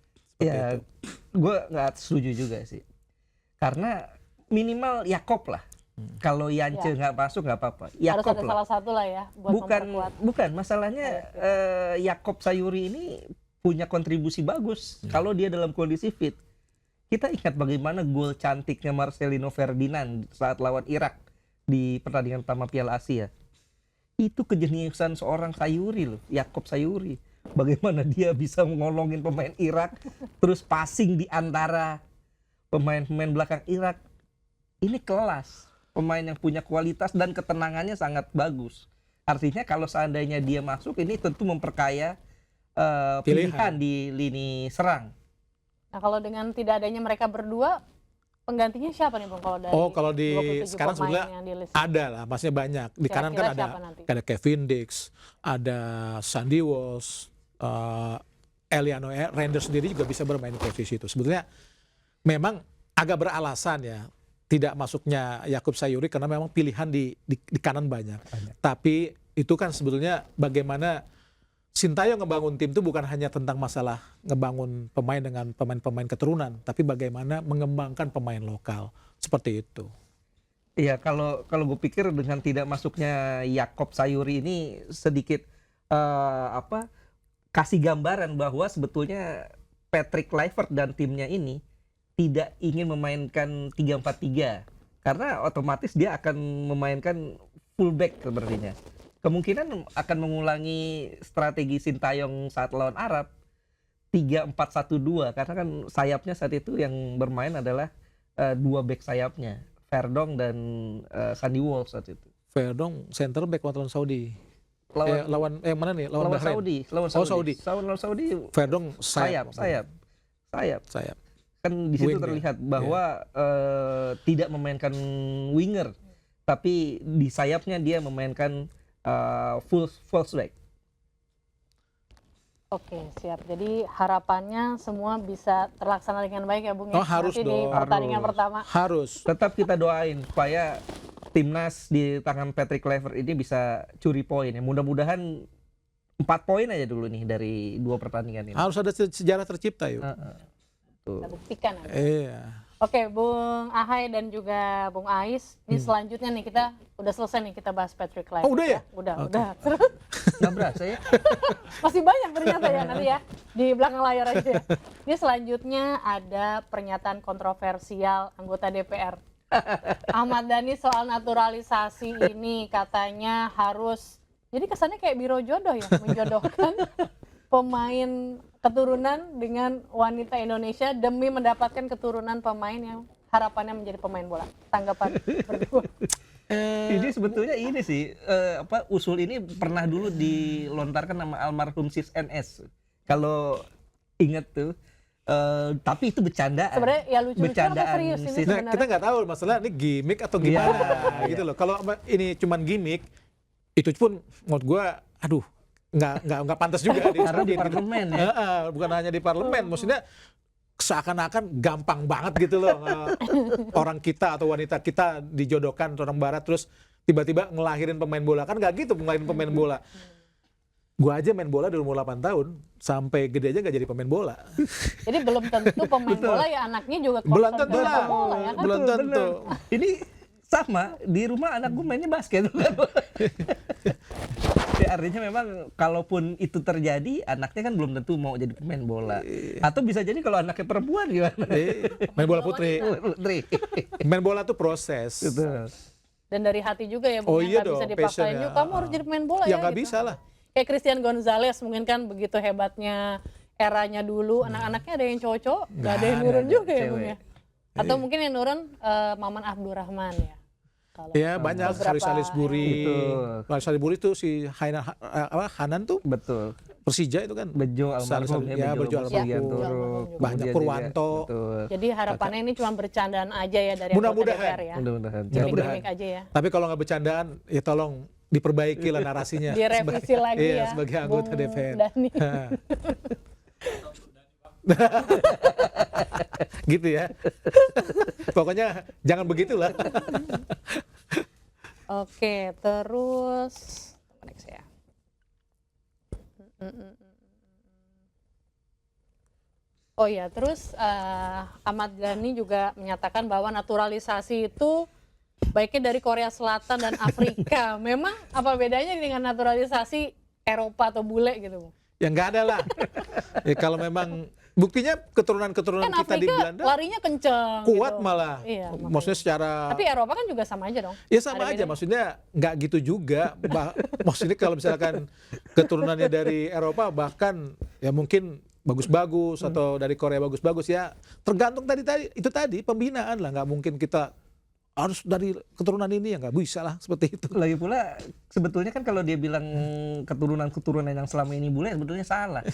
Speaker 1: Ya, gue nggak setuju juga sih. Karena minimal Yakob lah. Kalau Yance nggak masuk nggak apa-apa.
Speaker 2: Harus
Speaker 1: Yakob
Speaker 2: ada
Speaker 1: lah.
Speaker 2: salah satu lah ya, buat memperkuat.
Speaker 1: Bukan masalahnya Yakob Sayuri ini punya kontribusi bagus kalau dia dalam kondisi fit. Kita ingat bagaimana gol cantiknya Marcelino Ferdinand saat lawan Irak di pertandingan pertama Piala Asia. Itu kejeniusan seorang Sayuri loh, Yakob Sayuri. Bagaimana dia bisa ngolongin pemain Irak, terus passing di antara pemain-pemain belakang Irak. Ini kelas, pemain yang punya kualitas dan ketenangannya sangat bagus. Artinya kalau seandainya dia masuk, ini tentu memperkaya pilihan di lini serang.
Speaker 2: Nah kalau dengan tidak adanya mereka berdua, penggantinya siapa nih Bung kalau dari
Speaker 3: Kalau di
Speaker 2: 27
Speaker 3: sekarang
Speaker 2: pemain
Speaker 3: sebenarnya
Speaker 2: yang di list?
Speaker 3: ada lah, maksudnya banyak. Di kanan
Speaker 2: Kira-kira
Speaker 3: kan
Speaker 2: siapa nanti?
Speaker 3: ada Kevin Dix, ada Sandy Walsh, Eleanor Randers sendiri juga bisa bermain di posisi itu. Sebetulnya memang agak beralasan ya tidak masuknya Yakob Sayuri karena memang pilihan di kanan banyak. Tapi itu kan sebetulnya bagaimana Sintayong ngebangun tim itu bukan hanya tentang masalah ngebangun pemain dengan pemain-pemain keturunan, tapi bagaimana mengembangkan pemain lokal seperti itu.
Speaker 1: Iya, kalau gue pikir dengan tidak masuknya Yakob Sayuri ini sedikit kasih gambaran bahwa sebetulnya Patrick Kluivert dan timnya ini tidak ingin memainkan 3-4-3 karena otomatis dia akan memainkan fullback sepertinya. Kemungkinan akan mengulangi strategi Sintayong saat lawan Arab 3-4-1-2 karena kan sayapnya saat itu yang bermain adalah dua back sayapnya, Verdong dan Sandy Walsh saat itu.
Speaker 3: Verdong center back lawan Saudi.
Speaker 1: Lawan
Speaker 3: Mana nih? Lawan Bahrain.
Speaker 1: Saudi. Lawan Saudi.
Speaker 3: Verdong sayap.
Speaker 1: Kan di situ terlihat bahwa tidak memainkan winger, tapi di sayapnya dia memainkan full strike.
Speaker 2: Oke, siap. Jadi harapannya semua bisa terlaksana dengan baik ya, Bung.
Speaker 3: Oh, harus
Speaker 2: Nanti di
Speaker 3: dong.
Speaker 2: pertandingan
Speaker 1: Harus.
Speaker 2: pertama.
Speaker 3: Harus.
Speaker 1: Tetap kita doain supaya timnas di tangan Patrick Kluivert ini bisa curi poin ya. Mudah-mudahan 4 poin aja dulu nih dari 2 pertandingan ini.
Speaker 3: Harus ada sejarah tercipta yuk.
Speaker 1: Tuh.
Speaker 2: Kita buktikan nanti.
Speaker 3: Iya.
Speaker 2: Oke, Bung Ahai dan juga Bung Ais. Ini selanjutnya nih kita udah selesai nih kita bahas Patrick Kluivert.
Speaker 3: Oh, udah ya?
Speaker 2: Udah. Terus
Speaker 1: Nggak berasa ya?
Speaker 2: masih banyak ternyata ya nanti ya di belakang layar aja. Ini selanjutnya ada pernyataan kontroversial anggota DPR. Ahmad Dhani soal naturalisasi ini katanya harus, jadi kesannya kayak biro jodoh ya, menjodohkan pemain keturunan dengan wanita Indonesia demi mendapatkan keturunan pemain yang harapannya menjadi pemain bola. Tanggapan berdua.
Speaker 1: Ini sebetulnya ini sih usul ini pernah dulu dilontarkan nama almarhum Sis NS. Kalau inget tuh. Tapi itu bercandaan.
Speaker 2: Sebenarnya ya lucu-lucu atau
Speaker 1: Bercandaan
Speaker 2: serius ini
Speaker 1: sih.
Speaker 3: Nah,
Speaker 2: sebenarnya?
Speaker 3: kita nggak tahu masalah ini gimmick atau gimana
Speaker 1: Iya.
Speaker 3: gitu loh. Kalau ini cuman gimmick, itu pun menurut gua, aduh, nggak pantas juga
Speaker 1: Karena di
Speaker 3: gitu.
Speaker 1: parlemen ya.
Speaker 3: Bukan hanya di parlemen, maksudnya seakan-akan gampang banget gitu loh. Orang kita atau wanita kita dijodohkan orang barat terus tiba-tiba ngelahirin pemain bola, kan nggak gitu ngelahirin pemain bola. Gua aja main bola dari umur 8 tahun sampai gede aja nggak jadi pemain bola.
Speaker 2: Jadi belum tentu pemain bola ya anaknya juga
Speaker 3: Belum
Speaker 2: concern
Speaker 3: tentu
Speaker 2: dengan
Speaker 3: lah.
Speaker 2: bola ya kan?
Speaker 3: Belum
Speaker 1: Betul,
Speaker 3: tentu.
Speaker 1: bener. Ini sama di rumah anak gue mainnya basket. Ya, artinya memang kalaupun itu terjadi anaknya kan belum tentu mau jadi pemain bola. Atau bisa jadi kalau anaknya perempuan gimana?
Speaker 3: Main bola putri.
Speaker 1: Putri.
Speaker 3: Main bola tuh proses.
Speaker 1: Betul.
Speaker 2: Dan dari hati juga ya,
Speaker 3: Oh
Speaker 2: Bung,
Speaker 3: iya
Speaker 2: nggak bisa
Speaker 3: dong,
Speaker 2: dipaksain.
Speaker 3: passion
Speaker 2: Yuk
Speaker 3: ya.
Speaker 2: kamu harus jadi pemain bola
Speaker 3: Ya
Speaker 2: ya.
Speaker 3: nggak
Speaker 2: gitu.
Speaker 3: bisa lah.
Speaker 2: Kayak Christian Gonzalez mungkin kan begitu hebatnya eranya dulu, anak-anaknya ada yang cowok, nggak ada yang
Speaker 1: Nggak
Speaker 2: nurun
Speaker 1: ada,
Speaker 2: juga ya,
Speaker 1: cewek.
Speaker 2: Bung ya. Atau mungkin yang nurun Maman Abdurrahman ya. Kalau
Speaker 3: Ya banyak
Speaker 2: beberapa
Speaker 3: Haris Salisbury.
Speaker 1: Itu.
Speaker 3: Haris Salisbury itu si Hanan tuh
Speaker 1: Betul.
Speaker 3: Persija itu kan.
Speaker 1: Bejo almarhum
Speaker 3: Ya, Bejo almarhum.
Speaker 2: Ya,
Speaker 1: Turuk.
Speaker 2: almarhum juga.
Speaker 3: Banyak
Speaker 1: Kemudian
Speaker 3: Purwanto.
Speaker 1: juga- Betul.
Speaker 2: Jadi harapannya ini cuma bercandaan aja ya dari anggota
Speaker 3: Mudah-mudahan.
Speaker 2: DPR ya.
Speaker 1: Mudah-mudahan.
Speaker 2: Jadi
Speaker 3: Mudah-mudahan.
Speaker 2: gimmick aja ya.
Speaker 3: Tapi kalau nggak bercandaan, ya tolong diperbaiki lah narasinya.
Speaker 2: Direvisi lagi
Speaker 3: iya,
Speaker 2: ya.
Speaker 3: sebagai anggota
Speaker 2: Bung
Speaker 3: DPR.
Speaker 2: Dhani.
Speaker 3: Gitu ya. Pokoknya jangan begitulah.
Speaker 2: Oke, terus next ya. Oh ya, terus Ahmad Dhani juga menyatakan bahwa naturalisasi itu baiknya dari Korea Selatan dan Afrika. Memang apa bedanya dengan naturalisasi Eropa atau bule gitu, Bung?
Speaker 3: Ya nggak ada lah. Ya, kalau memang buktinya keturunan-keturunan
Speaker 2: Kan
Speaker 3: kita di
Speaker 2: Afrika
Speaker 3: Belanda
Speaker 2: larinya kenceng
Speaker 3: kuat
Speaker 2: gitu.
Speaker 3: malah.
Speaker 2: Iya, makanya.
Speaker 3: Maksudnya secara
Speaker 2: Tapi Eropa kan juga sama aja dong.
Speaker 3: ya sama
Speaker 2: Ada
Speaker 3: aja,
Speaker 2: bedanya.
Speaker 3: maksudnya nggak gitu juga. Maksudnya kalau misalkan keturunannya dari Eropa bahkan ya mungkin bagus-bagus atau dari Korea bagus-bagus ya tergantung itu tadi pembinaan lah, nggak mungkin kita harus dari keturunan ini ya nggak bisa lah seperti itu.
Speaker 1: Lagi pula sebetulnya kan kalau dia bilang keturunan-keturunan yang selama ini bule sebetulnya salah.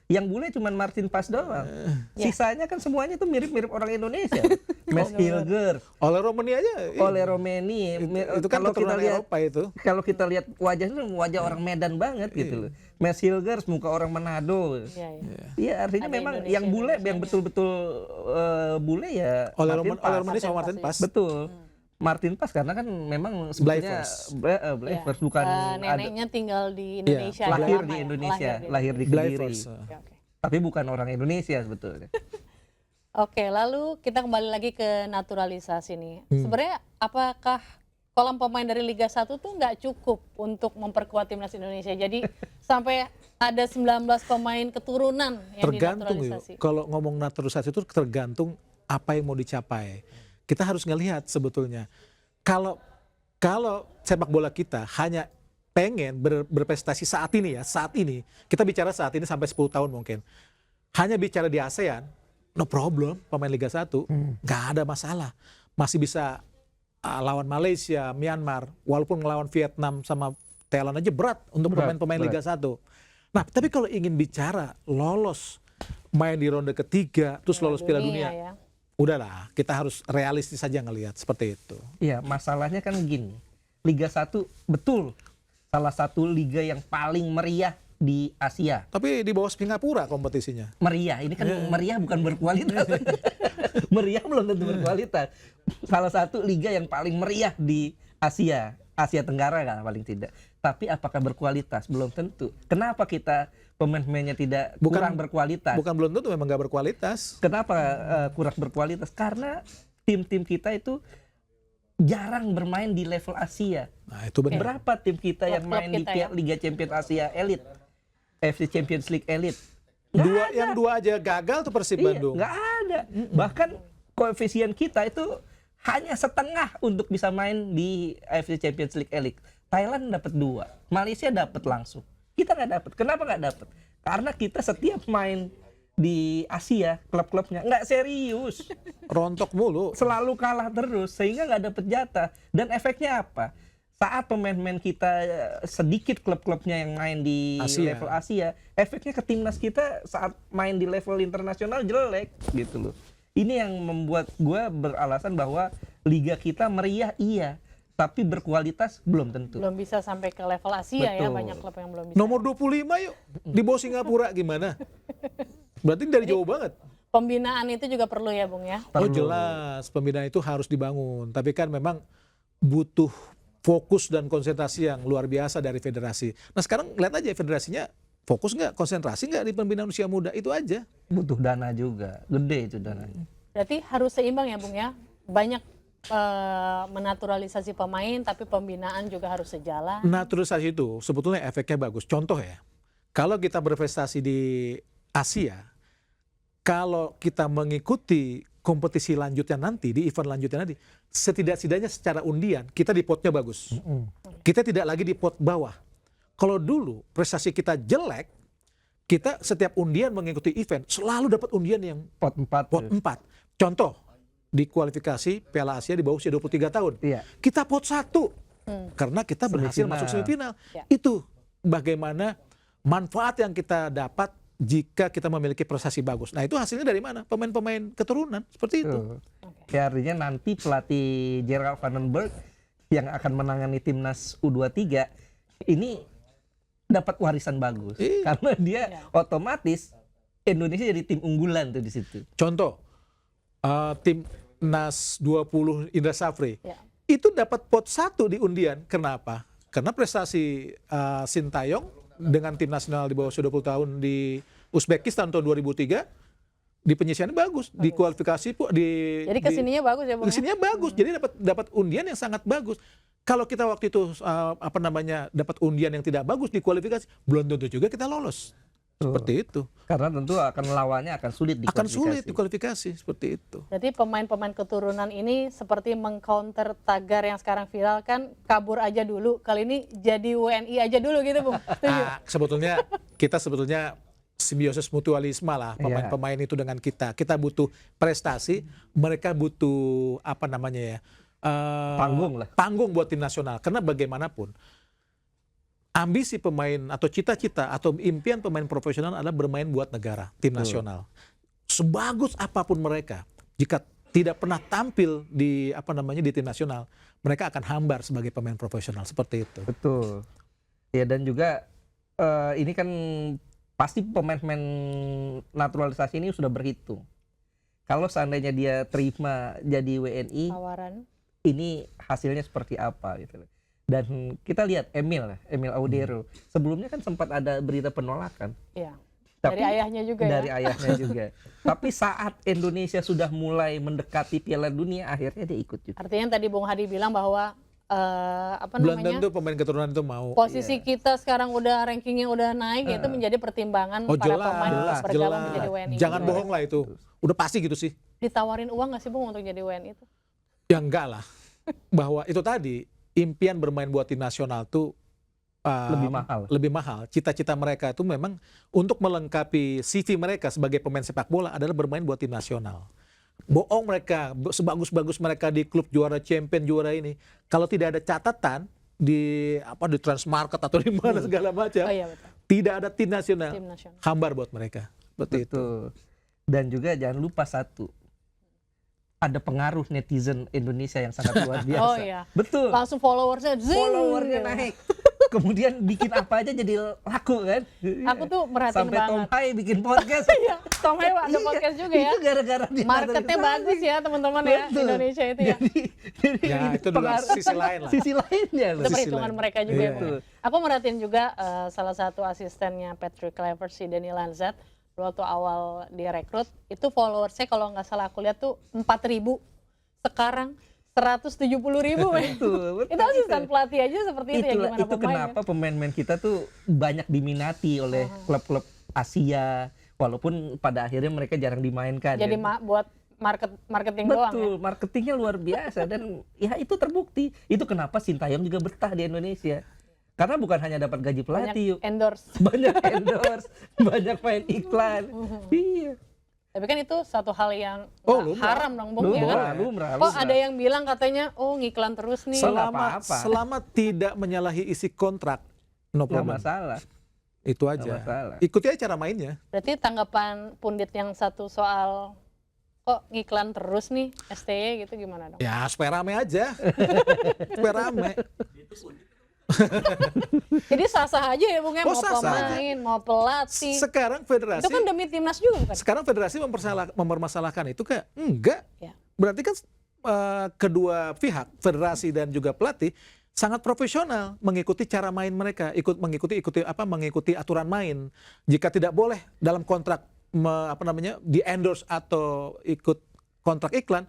Speaker 1: Yang bule cuma Martin Paes doang. Sisanya kan semuanya tuh mirip-mirip orang Indonesia. Mes Hilger,
Speaker 3: Oleh Romani aja.
Speaker 1: Ole Romeni.
Speaker 3: Itu kan
Speaker 1: Kalau kita
Speaker 3: keturunan
Speaker 1: lihat
Speaker 3: Eropa itu.
Speaker 1: kalau kita lihat wajahnya wajah orang Medan banget gitu loh. Mes Hilger muka orang Manado.
Speaker 2: Iya, iya.
Speaker 1: Iya, artinya
Speaker 2: Ada
Speaker 1: memang
Speaker 2: Indonesia-
Speaker 1: yang bule yang betul-betul bule ya
Speaker 3: Oleh
Speaker 1: Martin Paes.
Speaker 3: Romani sama Martin Paes.
Speaker 1: Betul. Martin Paes karena kan memang sebetulnya Blyvers bukan
Speaker 2: Neneknya tinggal di Indonesia. udah
Speaker 1: lahir
Speaker 2: lama
Speaker 1: di
Speaker 2: ya?
Speaker 1: Indonesia,
Speaker 2: Lahir
Speaker 1: lahir di Kediri.
Speaker 3: Blyvers.
Speaker 2: Oke, oke.
Speaker 1: Tapi bukan orang Indonesia sebetulnya.
Speaker 2: Oke, lalu kita kembali lagi ke naturalisasi nih. Sebenarnya apakah kolam pemain dari Liga 1 tuh nggak cukup untuk memperkuat timnas Indonesia? Jadi sampai ada 19 pemain keturunan yang
Speaker 3: Tergantung yuk.
Speaker 2: dinaturalisasi.
Speaker 3: Kalau ngomong naturalisasi itu tergantung apa yang mau dicapai. Kita harus ngelihat sebetulnya. Kalau sepak bola kita hanya pengen berprestasi saat ini ya, saat ini. Kita bicara saat ini sampai 10 tahun mungkin. Hanya bicara di ASEAN, no problem pemain Liga 1, nggak ada masalah. Masih bisa lawan Malaysia, Myanmar, walaupun melawan Vietnam sama Thailand aja berat untuk pemain-pemain Liga 1. Nah, tapi kalau ingin bicara lolos main di ronde ketiga, terus lolos Piala Dunia,
Speaker 2: ya.
Speaker 3: udahlah, kita harus realistis saja ngelihat seperti itu.
Speaker 1: Iya, masalahnya kan gini. Liga 1 betul salah satu liga yang paling meriah di Asia.
Speaker 3: Tapi di bawah Singapura kompetisinya.
Speaker 1: Meriah, ini kan meriah bukan berkualitas. Meriah belum tentu berkualitas. Salah satu liga yang paling meriah di Asia Tenggara kan paling tidak. Tapi apakah berkualitas? Belum tentu. Kenapa kita pemain-pemainnya tidak kurang berkualitas?
Speaker 3: Bukan belum tentu, memang nggak berkualitas.
Speaker 1: Kenapa kurang berkualitas? Karena tim-tim kita itu jarang bermain di level Asia.
Speaker 3: Nah itu benar.
Speaker 1: Berapa tim kita yang
Speaker 2: Klub-klub
Speaker 1: main di
Speaker 2: kita ya.
Speaker 1: Liga Champions Asia Elite, FC Champions League Elite?
Speaker 3: Yang dua aja gagal tuh Persib Bandung.
Speaker 1: Nggak ada. Bahkan koefisien kita itu hanya setengah untuk bisa main di AFC Champions League Elite. Thailand dapat 2, Malaysia dapat langsung. Kita nggak dapat. Kenapa nggak dapat? Karena kita setiap main di Asia, klub-klubnya nggak serius.
Speaker 3: Rontok mulu.
Speaker 1: Selalu kalah terus, sehingga nggak dapat jatah. Dan efeknya apa? Saat pemain-pemain kita sedikit klub-klubnya yang main di level Asia, efeknya ke timnas kita saat main di level internasional jelek gitu loh. Ini yang membuat gue beralasan bahwa liga kita meriah iya, tapi berkualitas belum tentu.
Speaker 2: Belum bisa sampai ke level Asia ya,
Speaker 1: Betul.
Speaker 2: banyak klub yang belum bisa.
Speaker 3: Nomor 25 yuk, di bawah Singapura gimana? Berarti dari jauh banget.
Speaker 2: Pembinaan itu juga perlu ya Bung ya.
Speaker 3: Oh jelas, pembinaan itu harus dibangun. Tapi kan memang butuh fokus dan konsentrasi yang luar biasa dari federasi. Nah sekarang lihat aja federasinya fokus nggak, konsentrasi nggak di pembinaan usia muda, itu aja.
Speaker 1: Butuh dana juga, gede itu dananya.
Speaker 2: Berarti harus seimbang ya Bung ya. Banyak menaturalisasi pemain tapi pembinaan juga harus sejalan.
Speaker 3: Naturalisasi itu sebetulnya efeknya bagus. Contoh ya, kalau kita berprestasi di Asia, kalau kita mengikuti kompetisi lanjutnya nanti, di event lanjutnya nanti, setidak-tidaknya secara undian, kita di potnya bagus. Kita tidak lagi di pot bawah. Kalau dulu prestasi kita jelek, kita setiap undian mengikuti event, selalu dapat undian yang
Speaker 1: Pot 4.
Speaker 3: pot 4. Contoh, di kualifikasi Piala Asia di bawah usia 23 tahun.
Speaker 1: Iya.
Speaker 3: Kita pot 1. Karena kita berhasil
Speaker 1: Semifinal.
Speaker 3: masuk semifinal.
Speaker 2: Ya.
Speaker 3: Itu bagaimana manfaat yang kita dapat jika kita memiliki prestasi bagus. Nah itu hasilnya dari mana? Pemain-pemain keturunan, seperti itu.
Speaker 1: Ya artinya nanti pelatih Gerald Vandenberg yang akan menangani timnas U23 ini dapat warisan bagus.
Speaker 3: Iya.
Speaker 1: Karena dia otomatis Indonesia jadi tim unggulan tuh di situ.
Speaker 3: Contoh, timnas 20 Indra Safri.
Speaker 2: Ya.
Speaker 3: Itu dapat pot 1 di undian. Kenapa? Karena prestasi Sintayong dengan tim nasional di bawah usia 20 tahun di Uzbekistan tahun 2003 di penyisiannya bagus, di kualifikasi
Speaker 2: Jadi kesininya bagus ya Bung ya?
Speaker 3: kesininya bagus. Jadi dapat undian yang sangat bagus. Kalau kita waktu itu dapat undian yang tidak bagus di kualifikasi, belum tentu juga kita lolos. Seperti itu.
Speaker 1: Karena tentu lawannya akan sulit di
Speaker 3: Akan sulit di kualifikasi, seperti itu.
Speaker 2: Berarti pemain-pemain keturunan ini seperti mengcounter tagar yang sekarang viral kan, kabur aja dulu, kali ini jadi WNI aja dulu gitu Bung. Setuju?
Speaker 3: Sebetulnya kita simbiosis mutualisme lah, pemain-pemain itu dengan kita. Kita butuh prestasi, mereka butuh panggung buat tim nasional. Karena bagaimanapun ambisi pemain atau cita-cita atau impian pemain profesional adalah bermain buat negara, tim nasional. Sebagus apapun mereka, jika tidak pernah tampil di di tim nasional, mereka akan hambar sebagai pemain profesional, seperti itu.
Speaker 1: Betul. Ya dan juga ini kan pasti pemain-pemain naturalisasi ini sudah berhitung. Kalau seandainya dia terima jadi WNI,
Speaker 2: Tawaran.
Speaker 1: ini hasilnya seperti apa gitu. Dan kita lihat Emil Audero. Sebelumnya kan sempat ada berita penolakan.
Speaker 2: Iya.
Speaker 1: Tapi
Speaker 2: Dari ayahnya juga ya.
Speaker 1: Dari ayahnya juga. Tapi saat Indonesia sudah mulai mendekati Piala Dunia, akhirnya dia ikut juga.
Speaker 2: Artinya tadi Bung Hadi bilang bahwa
Speaker 3: Belum tentu pemain keturunan itu mau.
Speaker 2: posisi kita sekarang udah rankingnya udah naik, itu menjadi pertimbangan para pemain untuk bergabung menjadi WNI.
Speaker 3: Jangan
Speaker 2: juga.
Speaker 3: bohong lah itu. Udah pasti gitu sih.
Speaker 2: Ditawarin uang nggak sih Bung untuk jadi WNI itu?
Speaker 3: Ya enggak lah. Bahwa itu tadi impian bermain buat tim nasional tuh lebih mahal. Cita-cita mereka itu memang untuk melengkapi CV mereka sebagai pemain sepak bola adalah bermain buat tim nasional. Bohong mereka, sebagus-bagus mereka di klub juara champion juara ini, kalau tidak ada catatan di Transmarket atau di mana segala macam,
Speaker 2: Betul.
Speaker 3: tidak ada tim nasional,
Speaker 2: Tim nasional.
Speaker 3: hambar buat mereka. Seperti itu.
Speaker 1: Betul. Dan juga jangan lupa satu, ada pengaruh netizen Indonesia yang sangat luar biasa.
Speaker 2: Oh iya.
Speaker 1: Betul.
Speaker 2: Langsung followersnya zing,
Speaker 1: Followernya
Speaker 2: gitu.
Speaker 1: naik. kemudian bikin apa aja jadi laku kan.
Speaker 2: Aku tuh merhatiin
Speaker 1: sampai
Speaker 2: banget.
Speaker 1: Tom Hai bikin podcast.
Speaker 2: Iya, Tom Hai ada
Speaker 1: Iya,
Speaker 2: podcast juga ya.
Speaker 1: Itu gara-gara dia
Speaker 2: Marketnya
Speaker 1: nonton
Speaker 2: bagus ya teman-teman ya,
Speaker 1: Betul.
Speaker 2: Indonesia itu ya.
Speaker 1: Jadi
Speaker 3: Ya, itu adalah
Speaker 1: pengaruh-
Speaker 3: sisi lain lah.
Speaker 1: Sisi lainnya loh.
Speaker 2: Itu perhitungan
Speaker 3: lain.
Speaker 2: mereka juga ya,
Speaker 1: Betul.
Speaker 2: Bung. Aku merhatiin juga salah satu asistennya Patrick Kluivert, si Danny Lanzat, waktu awal dia rekrut, itu followersnya kalau nggak salah aku lihat tuh 4.000, sekarang 170.000.
Speaker 1: Betul,
Speaker 2: Itu asisten pelatih aja seperti itu ya,
Speaker 1: Itulah,
Speaker 2: gimana
Speaker 1: itu
Speaker 2: pemain
Speaker 1: kenapa pemain-pemain kita tuh banyak diminati oleh klub-klub Asia, walaupun pada akhirnya mereka jarang dimainkan.
Speaker 2: Jadi
Speaker 1: ya.
Speaker 2: buat marketing doang ya.
Speaker 1: Betul, marketingnya luar biasa dan ya itu terbukti. Itu kenapa Sintayong juga betah di Indonesia. Karena bukan hanya dapat gaji pelatih, yuk.
Speaker 2: Banyak endorse.
Speaker 1: Banyak endorse, banyak main iklan. Iya.
Speaker 2: Tapi kan itu satu hal yang
Speaker 3: Oh,
Speaker 2: nggak
Speaker 3: lumrah.
Speaker 2: haram dong, Bung, ya kan?
Speaker 1: Lumrah.
Speaker 2: Oh, ada yang bilang katanya, oh ngiklan terus nih.
Speaker 1: apa-apa.
Speaker 3: Selama tidak menyalahi isi kontrak, no
Speaker 1: Nggak
Speaker 3: problem.
Speaker 1: masalah.
Speaker 3: Itu
Speaker 1: Nggak
Speaker 3: aja.
Speaker 1: masalah.
Speaker 3: Ikuti aja cara mainnya.
Speaker 2: Berarti tanggapan pundit yang satu soal kok ngiklan terus nih STY gitu gimana dong?
Speaker 3: Ya supaya rame aja. Supaya rame.
Speaker 2: Jadi sah-sah aja ya Bung ya,
Speaker 3: Oh,
Speaker 2: mau
Speaker 3: sah-sah
Speaker 2: pemain, mau pelatih.
Speaker 3: Sekarang federasi,
Speaker 2: Itu kan demi timnas juga bukan?
Speaker 3: sekarang federasi mempermasalahkan itu kayak enggak.
Speaker 2: Ya.
Speaker 3: Berarti kan kedua pihak, federasi dan juga pelatih sangat profesional mengikuti cara main mereka, mengikuti aturan main. Jika tidak boleh dalam kontrak di endorse atau ikut kontrak iklan,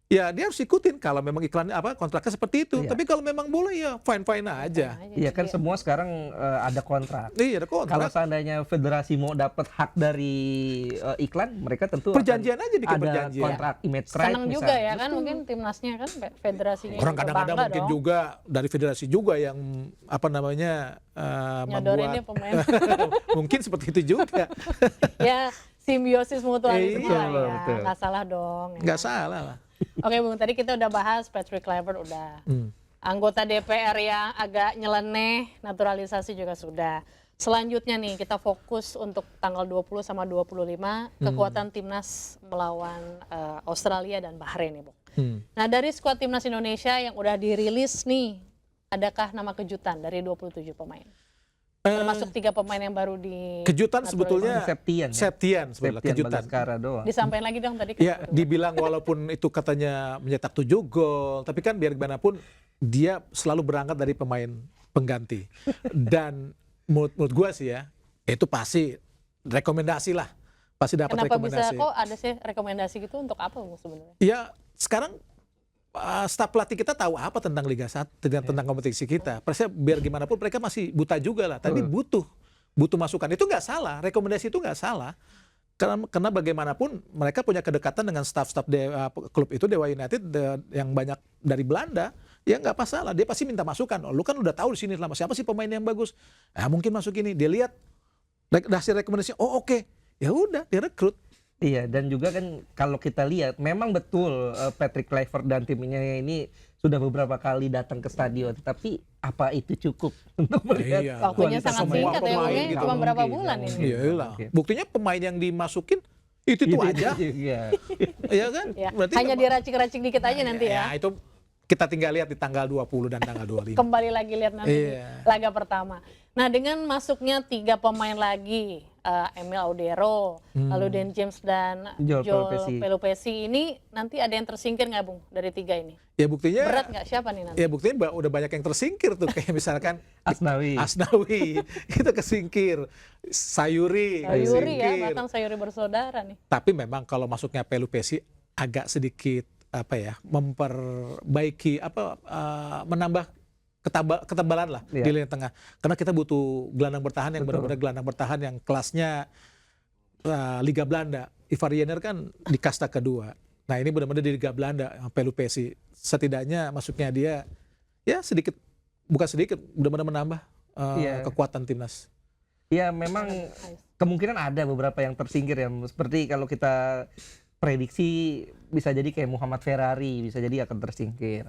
Speaker 3: ya dia harus ikutin kalau memang iklan kontraknya seperti itu.
Speaker 1: Iya.
Speaker 3: Tapi kalau memang boleh ya fine aja.
Speaker 1: Iya kan semua sekarang ada kontrak.
Speaker 3: Iya ada
Speaker 1: Kalau
Speaker 3: kontrak.
Speaker 1: seandainya federasi mau dapat hak dari iklan, mereka tentu
Speaker 3: Perjanjian
Speaker 1: akan
Speaker 3: aja bikin
Speaker 1: ada
Speaker 3: perjanjian.
Speaker 1: kontrak image right
Speaker 2: Senang juga
Speaker 1: misalnya.
Speaker 2: ya kan mungkin timnasnya kan federasinya
Speaker 3: Orang
Speaker 2: juga
Speaker 3: kadang-kadang
Speaker 2: bangga
Speaker 3: mungkin
Speaker 2: dong.
Speaker 3: juga dari federasi juga yang
Speaker 2: Nyodorinnya
Speaker 3: membuat
Speaker 2: pemain.
Speaker 3: mungkin seperti itu juga.
Speaker 2: Ya simbiosis mutualisme
Speaker 3: Iya,
Speaker 2: lah ya,
Speaker 1: betul.
Speaker 2: nggak salah dong. ya.
Speaker 3: Nggak salah lah.
Speaker 2: Oke Bung, tadi kita udah bahas Patrick Kluivert udah. Anggota DPR yang agak nyeleneh, naturalisasi juga sudah. Selanjutnya nih kita fokus untuk tanggal 20 sama 25 kekuatan timnas melawan Australia dan Bahrain nih Bung. Nah dari skuad timnas Indonesia yang udah dirilis nih, adakah nama kejutan dari 27 pemain? Termasuk 3 pemain yang baru di
Speaker 3: Kejutan sebetulnya
Speaker 1: Septian, ya?
Speaker 3: Septian sebetulnya
Speaker 1: Septian
Speaker 3: kejutan.
Speaker 1: Bagaskara doang.
Speaker 2: Disampaikan lagi dong tadi.
Speaker 3: Ya dibilang walaupun itu katanya mencetak 7 gol, tapi kan biar gimana pun dia selalu berangkat dari pemain pengganti. Dan menurut gua sih ya, itu pasti rekomendasi lah. Pasti dapat
Speaker 2: Kenapa bisa
Speaker 3: rekomendasi.
Speaker 2: kok ada sih rekomendasi gitu untuk apa Bung sebenarnya?
Speaker 3: Ya sekarang staf pelatih kita tahu apa tentang Liga 1, tentang kompetisi kita. Persnya biar gimana pun mereka masih buta juga lah. Tapi butuh masukan. Itu nggak salah. Rekomendasi itu nggak salah. Karena bagaimanapun mereka punya kedekatan dengan staf-staf klub itu Dewa United yang banyak dari Belanda. Ya nggak masalah. Dia pasti minta masukan. Oh, lu kan udah tahu di sini selama siapa sih pemain yang bagus. Mungkin masuk ini. Dia lihat hasil rekomendasinya. Oh oke. Ya udah direkrut.
Speaker 1: Iya, dan juga kan kalau kita lihat memang betul Patrick Kluivert dan timnya ini sudah beberapa kali datang ke stadion, tapi apa itu cukup untuk melihat
Speaker 3: Iya.
Speaker 2: Waktunya
Speaker 1: kualitas
Speaker 2: sangat
Speaker 1: pemain?
Speaker 2: singkat ya,
Speaker 3: pemain
Speaker 2: Bung,
Speaker 3: gitu.
Speaker 2: cuma berapa
Speaker 1: Mungkin,
Speaker 2: bulan
Speaker 1: nggak
Speaker 2: ini.
Speaker 1: mungkin.
Speaker 3: Iya lah.
Speaker 1: Oke.
Speaker 3: Buktinya pemain yang dimasukin itu aja.
Speaker 1: Iya.
Speaker 3: Iya kan?
Speaker 2: Ya,
Speaker 3: Berarti
Speaker 2: hanya diracik-racik dikit aja nanti ya.
Speaker 3: itu kita tinggal lihat di tanggal 20 dan tanggal 25.
Speaker 2: Kembali lagi lihat nanti
Speaker 3: Iya.
Speaker 2: laga pertama. Nah dengan masuknya 3 pemain lagi, Emil Audero, lalu Dan James dan
Speaker 1: Joel
Speaker 2: Joel
Speaker 1: Pelupesi.
Speaker 2: Pelupesi ini nanti ada yang tersingkir nggak Bung dari 3 ini?
Speaker 3: Ya buktinya
Speaker 2: Berat nggak siapa nih nanti?
Speaker 3: Ya buktinya udah banyak yang tersingkir tuh kayak misalkan
Speaker 1: Asnawi.
Speaker 3: Asnawi itu kesingkir, Sayuri
Speaker 2: Sayuri ya,
Speaker 3: kesingkir.
Speaker 2: Batang Sayuri bersaudara nih.
Speaker 3: Tapi memang kalau masuknya Pelupesi agak sedikit memperbaiki menambah ketebalan lah
Speaker 1: Iya.
Speaker 3: di lini tengah. Karena kita butuh gelandang bertahan yang benar-benar gelandang bertahan yang kelasnya Liga Belanda. Ivar Jenner kan di kasta kedua. Nah ini benar-benar di Liga Belanda, Pelupesi. Setidaknya masuknya dia ya bukan sedikit, benar-benar menambah
Speaker 1: Iya.
Speaker 3: kekuatan timnas.
Speaker 1: Ya memang kemungkinan ada beberapa yang tersingkir ya. Seperti kalau kita prediksi bisa jadi kayak Muhammad Ferrari bisa jadi akan tersingkir.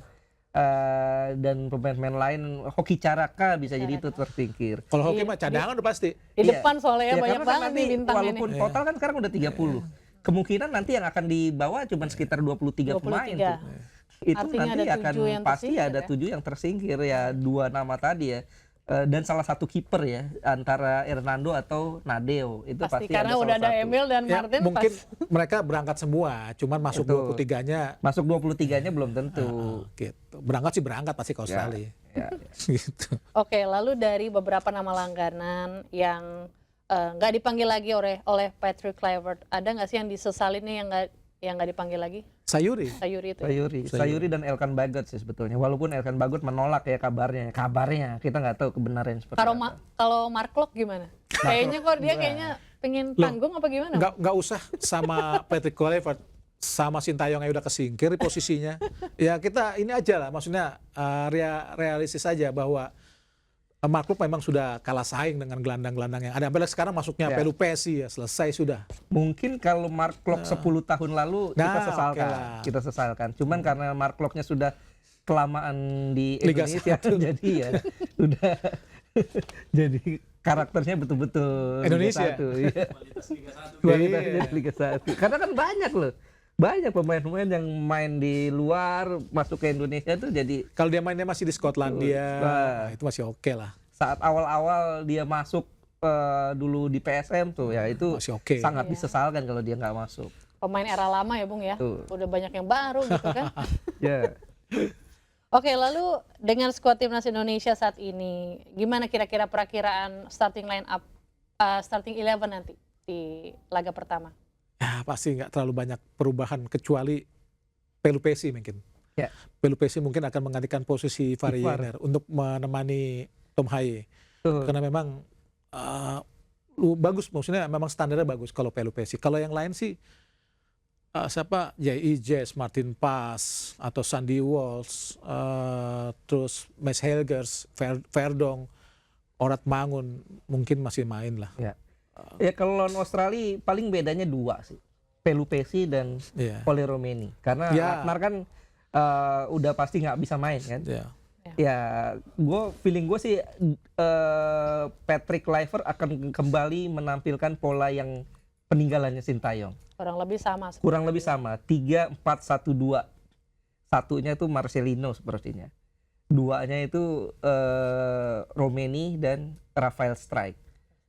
Speaker 1: Dan pemain-pemain lain, Hoki Caraka bisa jadi itu tersingkir.
Speaker 3: Kalau hoki mah cadangan udah pasti.
Speaker 2: Di
Speaker 1: Iya.
Speaker 2: depan soalnya
Speaker 1: Ya,
Speaker 2: banyak
Speaker 1: karena kan
Speaker 2: banget
Speaker 1: nanti
Speaker 2: nih bintangnya
Speaker 1: walaupun
Speaker 2: nih.
Speaker 1: total kan sekarang udah 30. Kemungkinan nanti yang akan dibawa cuma sekitar 23 pemain
Speaker 2: 23.
Speaker 1: tuh. Itu
Speaker 2: Artinya
Speaker 1: nanti
Speaker 2: ada
Speaker 1: akan
Speaker 2: 7 yang
Speaker 1: pasti
Speaker 2: tersingkir
Speaker 1: ada
Speaker 2: ya?
Speaker 1: 7 yang tersingkir ya, 2 nama tadi ya. dan salah satu kiper ya antara Hernando atau Nadeo itu
Speaker 2: Pasti
Speaker 1: pasti
Speaker 2: karena
Speaker 1: ada
Speaker 2: udah
Speaker 1: salah
Speaker 2: ada
Speaker 1: satu.
Speaker 2: Emil dan
Speaker 3: Ya,
Speaker 2: Martin
Speaker 3: mungkin
Speaker 2: pas.
Speaker 3: mereka berangkat semua, cuman masuk
Speaker 1: Itu.
Speaker 3: 23-nya
Speaker 1: Masuk 23-nya belum tentu.
Speaker 3: gitu. Berangkat sih berangkat pasti ke Australia.
Speaker 1: Ya.
Speaker 3: Gitu.
Speaker 2: Oke, lalu dari beberapa nama langganan yang nggak dipanggil lagi oleh Patrick Kluivert, ada nggak sih yang disesalin nih yang nggak dipanggil lagi?
Speaker 3: Sayuri.
Speaker 2: Sayuri itu.
Speaker 1: Sayuri dan Elkan Bagot sih sebetulnya. Walaupun Elkan Bagot menolak ya kabarnya kita nggak tahu kebenarannya seperti
Speaker 2: Kalau
Speaker 1: apa.
Speaker 2: kalau Mark Locke gimana? Kayaknya kok dia kayaknya pengen tanggung apa gimana?
Speaker 3: Nggak usah sama Patrick Kluivert, sama Sintayong yang udah kesingkir di posisinya. Ya kita ini aja lah, maksudnya realistis saja bahwa Mark Locke memang sudah kalah saing dengan gelandang-gelandang yang ada. Apalagi sekarang masuknya
Speaker 1: Ya.
Speaker 3: Pelupesi ya, selesai sudah.
Speaker 1: Mungkin kalau Mark Locke 10 tahun lalu kita
Speaker 3: Nah,
Speaker 1: sesalkan.
Speaker 3: oke lah.
Speaker 1: Kita sesalkan. Cuman karena Mark Locke-nya sudah kelamaan di
Speaker 3: Liga
Speaker 1: Indonesia jadi ya udah jadi karakternya betul-betul
Speaker 3: Indonesia.
Speaker 1: Liga 1, iya. Kualitasnya
Speaker 3: Iya.
Speaker 1: di Liga 1. Karena kan banyak loh. Banyak pemain-pemain yang main di luar masuk ke Indonesia tuh jadi
Speaker 3: Kalau dia mainnya masih di Skotlandia,
Speaker 1: Nah.
Speaker 3: itu masih oke lah.
Speaker 1: saat awal-awal dia masuk dulu di PSM tuh ya itu
Speaker 3: Masih oke.
Speaker 1: sangat
Speaker 2: Iya.
Speaker 1: disesalkan kalau dia nggak masuk.
Speaker 2: Pemain era lama ya Bung ya.
Speaker 1: Tuh.
Speaker 2: Udah banyak yang baru gitu kan.
Speaker 1: Ya.
Speaker 2: Oke, lalu dengan skuad timnas Indonesia saat ini, gimana kira-kira perakiraan starting line up, starting 11 nanti di laga pertama?
Speaker 3: Ya, pasti nggak terlalu banyak perubahan kecuali Pelupesi mungkin.
Speaker 1: Ya.
Speaker 3: Pelupesi mungkin akan menggantikan posisi Variener untuk menemani Tom Haye.
Speaker 1: Tuh.
Speaker 3: Karena memang bagus, maksudnya memang standarnya bagus kalau Pelupesi. Kalau yang lain sih siapa? J.I. Jess, Martin Pas, atau Sandy Walsh, terus Mes Helgers, Verdong, Orat Mangun mungkin masih main lah.
Speaker 1: Ya. Ya kalau lawan Australia paling bedanya dua sih. Pelupesi dan
Speaker 3: Iya.
Speaker 1: Poli Romeni. Karena
Speaker 3: Ya.
Speaker 1: Lautner kan udah pasti nggak bisa main kan.
Speaker 3: Iya.
Speaker 1: Ya, feeling gue sih Patrick Kluivert akan kembali menampilkan pola yang peninggalannya Sintayong.
Speaker 2: Kurang lebih sama.
Speaker 1: Kurang lebih sama, 3-4-1-2. Satunya itu Marcelino sepertinya. Duanya itu Romeni dan Rafael Strijk.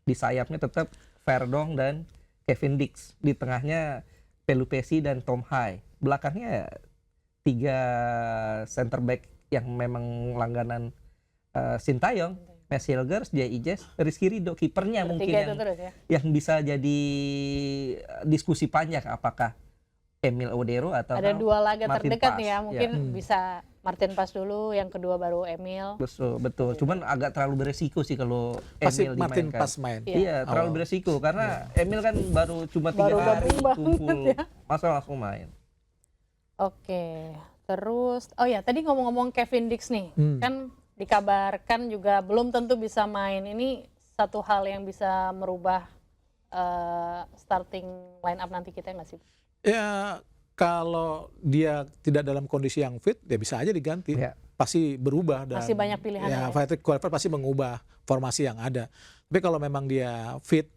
Speaker 1: Di sayapnya tetap Verdong dan Kevin Dix. Di tengahnya Pelupesi dan Tom Haye. Belakangnya 3 center back yang memang langganan Sintayong. Mes Hilgers, J.I. Jess, Rizky Ridho, kipernya mungkin
Speaker 2: Tiga itu
Speaker 1: yang
Speaker 2: terus ya.
Speaker 1: yang bisa jadi diskusi panjang apakah Emil Odero atau
Speaker 2: Ada dua laga
Speaker 1: Martin
Speaker 2: terdekat
Speaker 1: Pas.
Speaker 2: nih ya, mungkin bisa Martin Pas dulu, yang kedua baru Emil.
Speaker 1: Betul. Cuman agak terlalu beresiko sih kalau
Speaker 3: Pasti
Speaker 1: Emil
Speaker 3: Martin
Speaker 1: dimainkan.
Speaker 3: Pas main.
Speaker 1: Iya, terlalu
Speaker 3: Awal.
Speaker 1: beresiko karena Emil kan baru cuma 3
Speaker 2: Baru
Speaker 1: hari
Speaker 2: gabung banget
Speaker 1: kumpul,
Speaker 2: ya.
Speaker 1: masa langsung main.
Speaker 2: Oke, terus oh ya tadi ngomong-ngomong Kevin Dix nih, kan dikabarkan juga belum tentu bisa main. Ini satu hal yang bisa merubah starting line up nanti kita nggak sih?
Speaker 3: Ya kalau dia tidak dalam kondisi yang fit, dia bisa aja diganti.
Speaker 1: Ya.
Speaker 3: Pasti berubah dan
Speaker 2: Masih banyak pilihan
Speaker 3: ya,
Speaker 2: ya.
Speaker 3: Patrick Kluivert pasti mengubah formasi yang ada. Tapi kalau memang dia fit,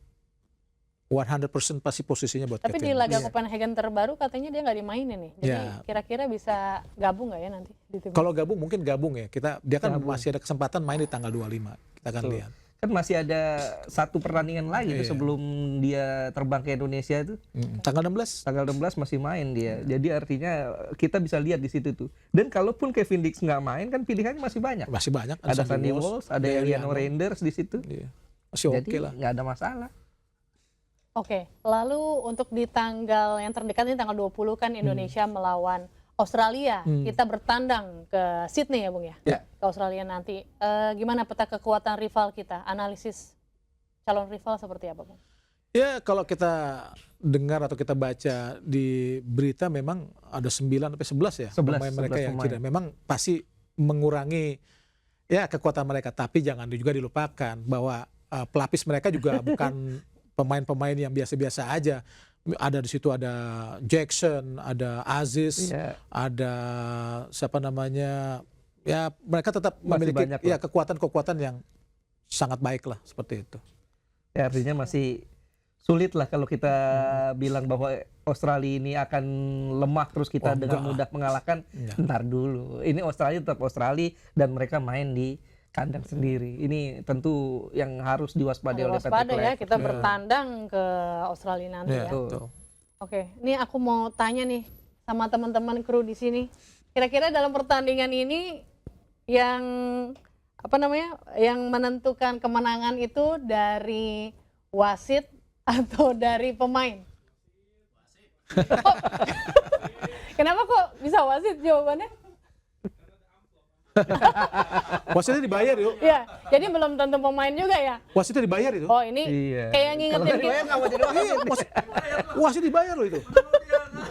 Speaker 3: 100% pasti posisinya buat
Speaker 2: Tapi di
Speaker 3: Kevin.
Speaker 2: laga
Speaker 1: Iya.
Speaker 2: Copenhagen terbaru katanya dia nggak dimainin nih. Jadi
Speaker 3: Ya.
Speaker 2: kira-kira bisa gabung nggak ya nanti di tim?
Speaker 3: Kalau gabung mungkin gabung ya. Dia kan
Speaker 1: Gabung.
Speaker 3: masih ada kesempatan main di tanggal 25. Kita akan
Speaker 1: Betul.
Speaker 3: lihat.
Speaker 1: Kan masih ada satu pertandingan lagi tuh
Speaker 3: Iya.
Speaker 1: sebelum dia terbang ke Indonesia itu.
Speaker 3: Tanggal 16.
Speaker 1: Tanggal 16 masih main dia. Jadi artinya kita bisa lihat di situ tuh. Dan kalaupun Kevin Dix nggak main kan pilihannya masih banyak.
Speaker 3: Masih banyak.
Speaker 1: Ada Sandy Walsh, ada Eliano Reinders di situ.
Speaker 3: Iya. Masih oke
Speaker 1: Jadi
Speaker 3: lah.
Speaker 1: nggak ada masalah.
Speaker 2: Oke, lalu untuk di tanggal yang terdekat ini tanggal 20 kan Indonesia melawan Australia. Kita bertandang ke Sydney ya Bung ya?
Speaker 1: Ya.
Speaker 2: Ke Australia nanti. Gimana peta kekuatan rival kita? Analisis calon rival seperti apa Bung?
Speaker 3: Ya kalau kita dengar atau kita baca di berita memang ada 9 sampai 11 ya
Speaker 1: 11
Speaker 3: pemain mereka yang
Speaker 1: pemain.
Speaker 3: cedera. Memang pasti mengurangi ya kekuatan mereka, tapi jangan juga dilupakan bahwa pelapis mereka juga bukan pemain-pemain yang biasa-biasa aja. Ada di situ ada Jackson, ada Aziz,
Speaker 1: Iya.
Speaker 3: ada siapa namanya, ya mereka tetap
Speaker 1: Masih
Speaker 3: memiliki
Speaker 1: banyak
Speaker 3: ya
Speaker 1: lah.
Speaker 3: kekuatan-kekuatan yang sangat baik lah seperti itu.
Speaker 1: Ya, artinya masih sulit lah kalau kita bilang bahwa Australia ini akan lemah terus kita
Speaker 3: Oh,
Speaker 1: dengan
Speaker 3: enggak.
Speaker 1: mudah mengalahkan.
Speaker 3: Enggak.
Speaker 1: Ntar dulu. Ini Australia tetap Australia dan mereka main di kandang sendiri. Ini tentu yang harus diwaspadai oleh PT
Speaker 2: Waspada ya,
Speaker 1: Klek.
Speaker 2: kita bertandang ke Australia nanti
Speaker 3: Ya,
Speaker 2: ya.
Speaker 3: betul.
Speaker 2: Oke, ini aku mau tanya nih sama teman-teman kru di sini. Kira-kira dalam pertandingan ini yang yang menentukan kemenangan itu dari wasit atau dari pemain? Oh, kenapa kok bisa wasit jawabannya?
Speaker 3: Wasitnya dibayar yuk.
Speaker 2: Ya, jadi belum tentu pemain juga ya.
Speaker 3: Wasitnya dibayar itu.
Speaker 2: Oh ini
Speaker 1: Iya.
Speaker 2: kayak
Speaker 1: Kalau
Speaker 2: ngingetin
Speaker 1: nggak
Speaker 2: kita.
Speaker 1: dibayar nggak mau jadi wasit.
Speaker 3: Iya, wasit dibayar loh itu.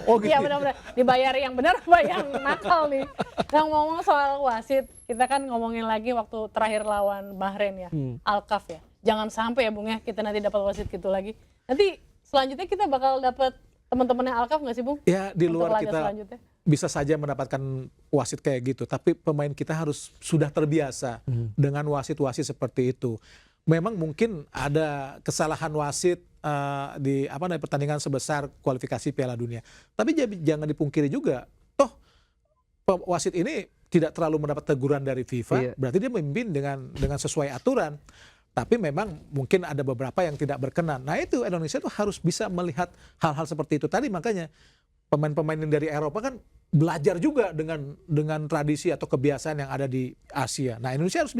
Speaker 3: Oh gitu.
Speaker 2: Iya benar-benar dibayar yang benar apa yang nakal nih. Yang ngomong soal wasit, kita kan ngomongin lagi waktu terakhir lawan Bahrain ya, Alkaf ya. Jangan sampai ya Bung ya kita nanti dapat wasit gitu lagi. Nanti selanjutnya kita bakal dapat teman-temannya Alkaf nggak sih Bung?
Speaker 3: Ya di
Speaker 2: Untuk
Speaker 3: luar
Speaker 2: laga
Speaker 3: kita
Speaker 2: selanjutnya.
Speaker 3: bisa saja mendapatkan wasit kayak gitu, tapi pemain kita harus sudah terbiasa dengan wasit-wasit seperti itu. Memang mungkin ada kesalahan wasit di pertandingan sebesar kualifikasi Piala Dunia, tapi jangan dipungkiri juga, toh wasit ini tidak terlalu mendapat teguran dari FIFA,
Speaker 1: Iya.
Speaker 3: berarti dia memimpin dengan sesuai aturan. Tapi memang mungkin ada beberapa yang tidak berkenan. Nah itu Indonesia tuh harus bisa melihat hal-hal seperti itu tadi, makanya pemain-pemain yang dari Eropa kan belajar juga dengan tradisi atau kebiasaan yang ada di Asia. Nah Indonesia harus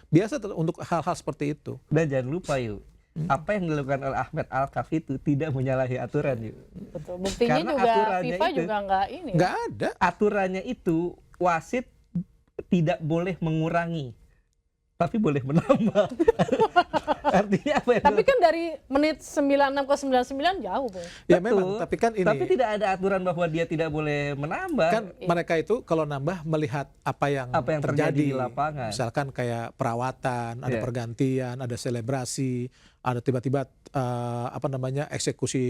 Speaker 3: biasa untuk hal-hal seperti itu.
Speaker 1: Dan jangan lupa yuk, apa yang dilakukan oleh Ahmed Alkaf itu tidak menyalahi aturan yuk.
Speaker 2: Betul. Buktinya
Speaker 1: Karena
Speaker 2: juga
Speaker 1: aturannya
Speaker 2: FIFA
Speaker 1: itu-
Speaker 2: juga nggak ini.
Speaker 3: Nggak ada.
Speaker 1: Aturannya itu wasit tidak boleh mengurangi, tapi boleh menambah. Artinya apa ya?
Speaker 2: Tapi kan dari menit 96 ke 99 jauh Bung.
Speaker 3: Ya
Speaker 1: Betul.
Speaker 3: memang, tapi kan ini
Speaker 1: Tapi tidak ada aturan bahwa dia tidak boleh menambah.
Speaker 3: kan mereka itu kalau nambah melihat apa yang
Speaker 1: terjadi di lapangan.
Speaker 3: Misalkan kayak perawatan, ada
Speaker 1: Iya.
Speaker 3: pergantian, ada selebrasi, ada tiba-tiba eksekusi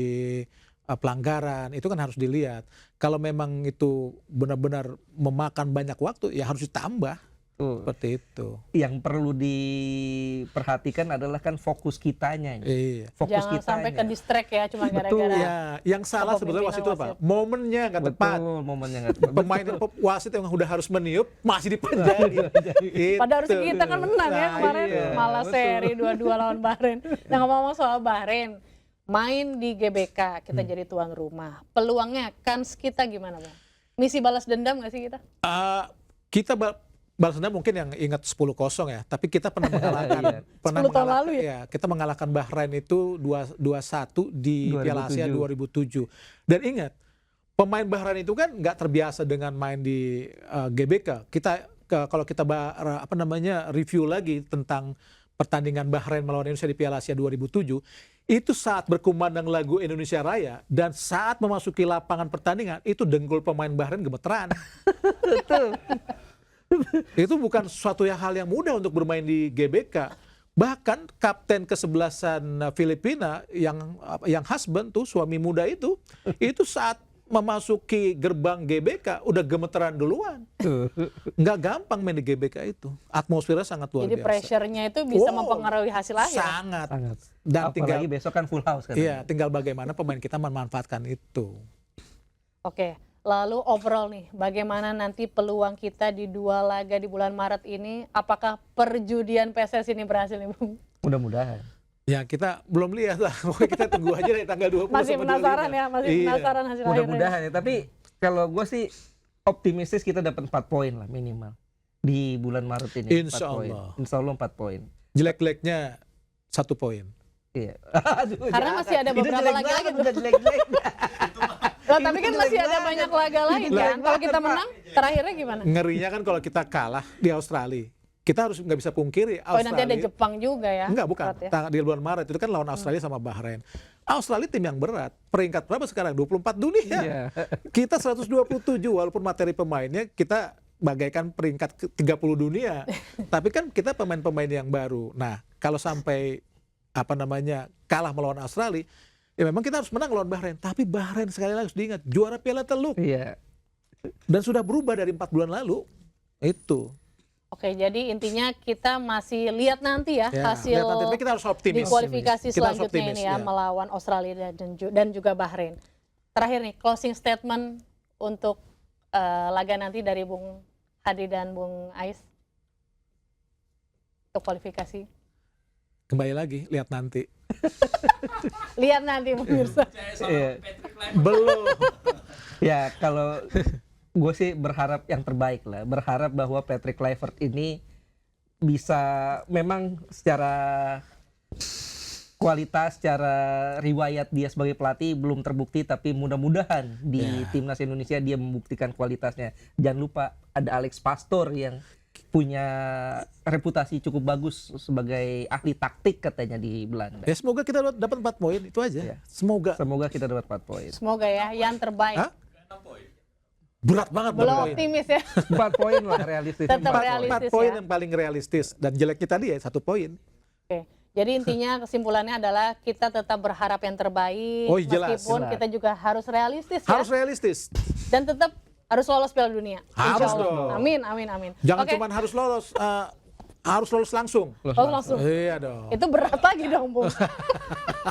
Speaker 3: pelanggaran, itu kan harus dilihat. Kalau memang itu benar-benar memakan banyak waktu, ya harus ditambah.
Speaker 1: Tuh.
Speaker 3: Seperti itu.
Speaker 1: Yang perlu diperhatikan adalah kan fokus kitanya.
Speaker 3: Iya.
Speaker 1: Fokus
Speaker 2: Jangan
Speaker 1: kitanya.
Speaker 2: sampai ke distract ya cuma
Speaker 1: Betul.
Speaker 2: gara-gara.
Speaker 3: Ya, yang salah sebetulnya wasit itu apa? Momennya nggak tepat.
Speaker 1: Betul, momennya nggak tepat.
Speaker 3: Pemain wasit yang udah harus meniup masih dipenjari. Gitu.
Speaker 2: Padahal harusnya kita kan menang ya
Speaker 3: Nah,
Speaker 2: kemarin,
Speaker 3: iya.
Speaker 2: malah
Speaker 1: betul.
Speaker 2: seri 2-2 lawan Bahrain. Nah ngomong-ngomong soal Bahrain, main di GBK kita jadi tuan rumah. Peluangnya kans kita gimana Bang? Misi balas dendam nggak sih kita?
Speaker 3: Kita balas dendam mungkin yang ingat 10-0 ya, tapi kita pernah mengalahkan
Speaker 2: 10 tahun lalu ya?
Speaker 3: kita mengalahkan Bahrain itu 2-1 di Piala Asia 2007. Dan ingat, pemain Bahrain itu kan nggak terbiasa dengan main di GBK. Kalau kita review lagi tentang pertandingan Bahrain melawan Indonesia di Piala Asia 2007, itu saat berkumandang lagu Indonesia Raya dan saat memasuki lapangan pertandingan, itu dengkul pemain Bahrain gemeteran. Itu bukan suatu hal yang mudah untuk bermain di GBK. Bahkan kapten kesebelasan Filipina yang husband tuh, suami muda itu saat memasuki gerbang GBK udah gemeteran duluan. Nggak gampang main di GBK itu. Atmosfernya sangat luar
Speaker 2: Jadi
Speaker 3: biasa.
Speaker 2: pressure-nya itu bisa
Speaker 3: Wow,
Speaker 2: mempengaruhi hasil akhir.
Speaker 3: Sangat.
Speaker 1: Sangat.
Speaker 3: Dan
Speaker 1: Apalagi besok kan full house kan.
Speaker 3: iya, tinggal bagaimana pemain kita memanfaatkan itu.
Speaker 2: Oke, lalu overall nih, bagaimana nanti peluang kita di 2 laga di bulan Maret ini? Apakah perjudian PSSI ini berhasil nih Bung?
Speaker 1: Mudah-mudahan.
Speaker 3: Ya kita belum lihat lah. Pokoknya kita tunggu aja dari tanggal 20
Speaker 2: Masih
Speaker 3: sampai
Speaker 2: penasaran
Speaker 3: 25.
Speaker 2: ya, masih
Speaker 3: Iya.
Speaker 2: penasaran hasil akhirnya.
Speaker 1: Mudah-mudahan ya. Tapi kalau gue sih optimistis kita dapat 4 poin lah minimal di bulan Maret ini. 4
Speaker 3: Insya
Speaker 1: poin.
Speaker 3: Allah.
Speaker 1: Insya Allah 4 poin.
Speaker 3: Jelek-jeleknya 1 poin.
Speaker 1: Iya.
Speaker 2: Karena masih ada beberapa lagi lagi tuh.
Speaker 1: Jelek-jelek.
Speaker 2: Loh, tapi
Speaker 1: Itu
Speaker 2: kan
Speaker 1: jelek
Speaker 2: masih ada
Speaker 1: banget.
Speaker 2: banyak laga lain
Speaker 1: Itu jelek
Speaker 2: kan. Kalau kita
Speaker 1: banget, Pak.
Speaker 2: menang, terakhirnya gimana?
Speaker 3: Ngerinya kan kalau kita kalah di Australia. Kita harus nggak bisa pungkiri
Speaker 2: Oh
Speaker 3: Australia.
Speaker 2: nanti ada Jepang juga ya?
Speaker 3: Enggak, bukan.
Speaker 2: Berat ya?
Speaker 3: Di bulan Maret itu kan lawan Australia sama Bahrain. Australia tim yang berat. Peringkat berapa sekarang? 24 dunia.
Speaker 1: Iya.
Speaker 3: Kita 127 walaupun materi pemainnya kita bagaikan peringkat 30 dunia. Tapi kan kita pemain-pemain yang baru. Nah, kalau sampai kalah melawan Australia, ya memang kita harus menang lawan Bahrain. Tapi Bahrain sekali lagi harus diingat juara Piala Teluk
Speaker 1: Iya.
Speaker 3: dan sudah berubah dari 4 bulan lalu. Itu.
Speaker 2: Oke, jadi intinya kita masih lihat nanti ya,
Speaker 3: Ya,
Speaker 2: hasil
Speaker 3: lihat nanti. Tapi kita harus optimis.
Speaker 2: di kualifikasi
Speaker 3: Kita harus
Speaker 2: selanjutnya
Speaker 3: optimis,
Speaker 2: ini ya,
Speaker 3: ya.
Speaker 2: melawan Australia dan juga Bahrain. Terakhir nih, closing statement untuk laga nanti dari Bung Hadi dan Bung Ais. untuk kualifikasi?
Speaker 3: Kembali lagi, lihat nanti.
Speaker 2: Lihat nanti pemirsa.
Speaker 1: Iya.
Speaker 3: Belum.
Speaker 1: Ya kalau gue sih berharap yang terbaik lah, berharap bahwa Patrick Kluivert ini bisa, memang secara kualitas, secara riwayat dia sebagai pelatih belum terbukti, tapi mudah-mudahan di timnas Indonesia dia membuktikan kualitasnya. Jangan lupa ada Alex Pastor yang punya reputasi cukup bagus sebagai ahli taktik katanya di Belanda.
Speaker 3: Ya semoga kita dapat 4 poin, itu aja.
Speaker 1: Ya.
Speaker 3: Semoga.
Speaker 1: Semoga kita dapat 4 poin.
Speaker 2: Semoga ya yang terbaik.
Speaker 3: Hah? Berat banget.
Speaker 2: Belum
Speaker 3: 4 poin.
Speaker 2: optimis ya.
Speaker 1: 4 poin lah realistis.
Speaker 2: Tetap
Speaker 1: 4
Speaker 2: realistis.
Speaker 3: 4 poin
Speaker 2: ya.
Speaker 3: yang paling realistis, dan jeleknya tadi ya 1 poin.
Speaker 2: Oke. Jadi intinya kesimpulannya adalah kita tetap berharap yang terbaik,
Speaker 3: Oh, jelas,
Speaker 2: meskipun
Speaker 3: jelas.
Speaker 2: kita juga harus realistis ya.
Speaker 3: Harus realistis.
Speaker 2: Dan tetap harus lolos Piala Dunia.
Speaker 3: Harus
Speaker 2: Insya Allah.
Speaker 3: dong.
Speaker 2: Amin, amin, amin.
Speaker 3: Jangan
Speaker 2: Oke.
Speaker 3: cuma harus lolos, harus lolos langsung.
Speaker 2: Langsung.
Speaker 3: Iya dong.
Speaker 2: Itu berat lagi dong, Bung.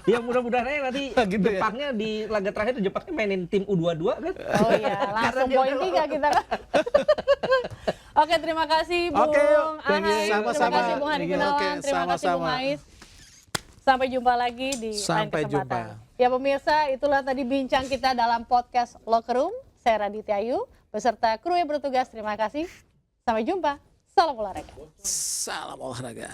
Speaker 1: Ya mudah-mudahan aja nanti
Speaker 3: Gitu ya.
Speaker 1: Jepangnya di laga terakhir Jepangnya mainin tim U22 kan.
Speaker 2: Oh iya, langsung poin 3 kita kan. Oke, terima kasih Bung
Speaker 3: Oke, yuk.
Speaker 2: Ahai. Terima
Speaker 3: Sama-sama.
Speaker 2: kasih Bung Hadi Gunawan.
Speaker 3: Oke,
Speaker 2: Terima kasih Bung
Speaker 3: sama-sama.
Speaker 2: Ais. Sampai jumpa lagi di lain
Speaker 3: Sampai
Speaker 2: kesempatan.
Speaker 3: jumpa.
Speaker 2: Ya pemirsa, itulah tadi bincang kita dalam podcast Locker Room. Saya Raditya Ayu beserta kru yang bertugas. Terima kasih. Sampai jumpa. Salam olahraga.
Speaker 3: Salam olahraga.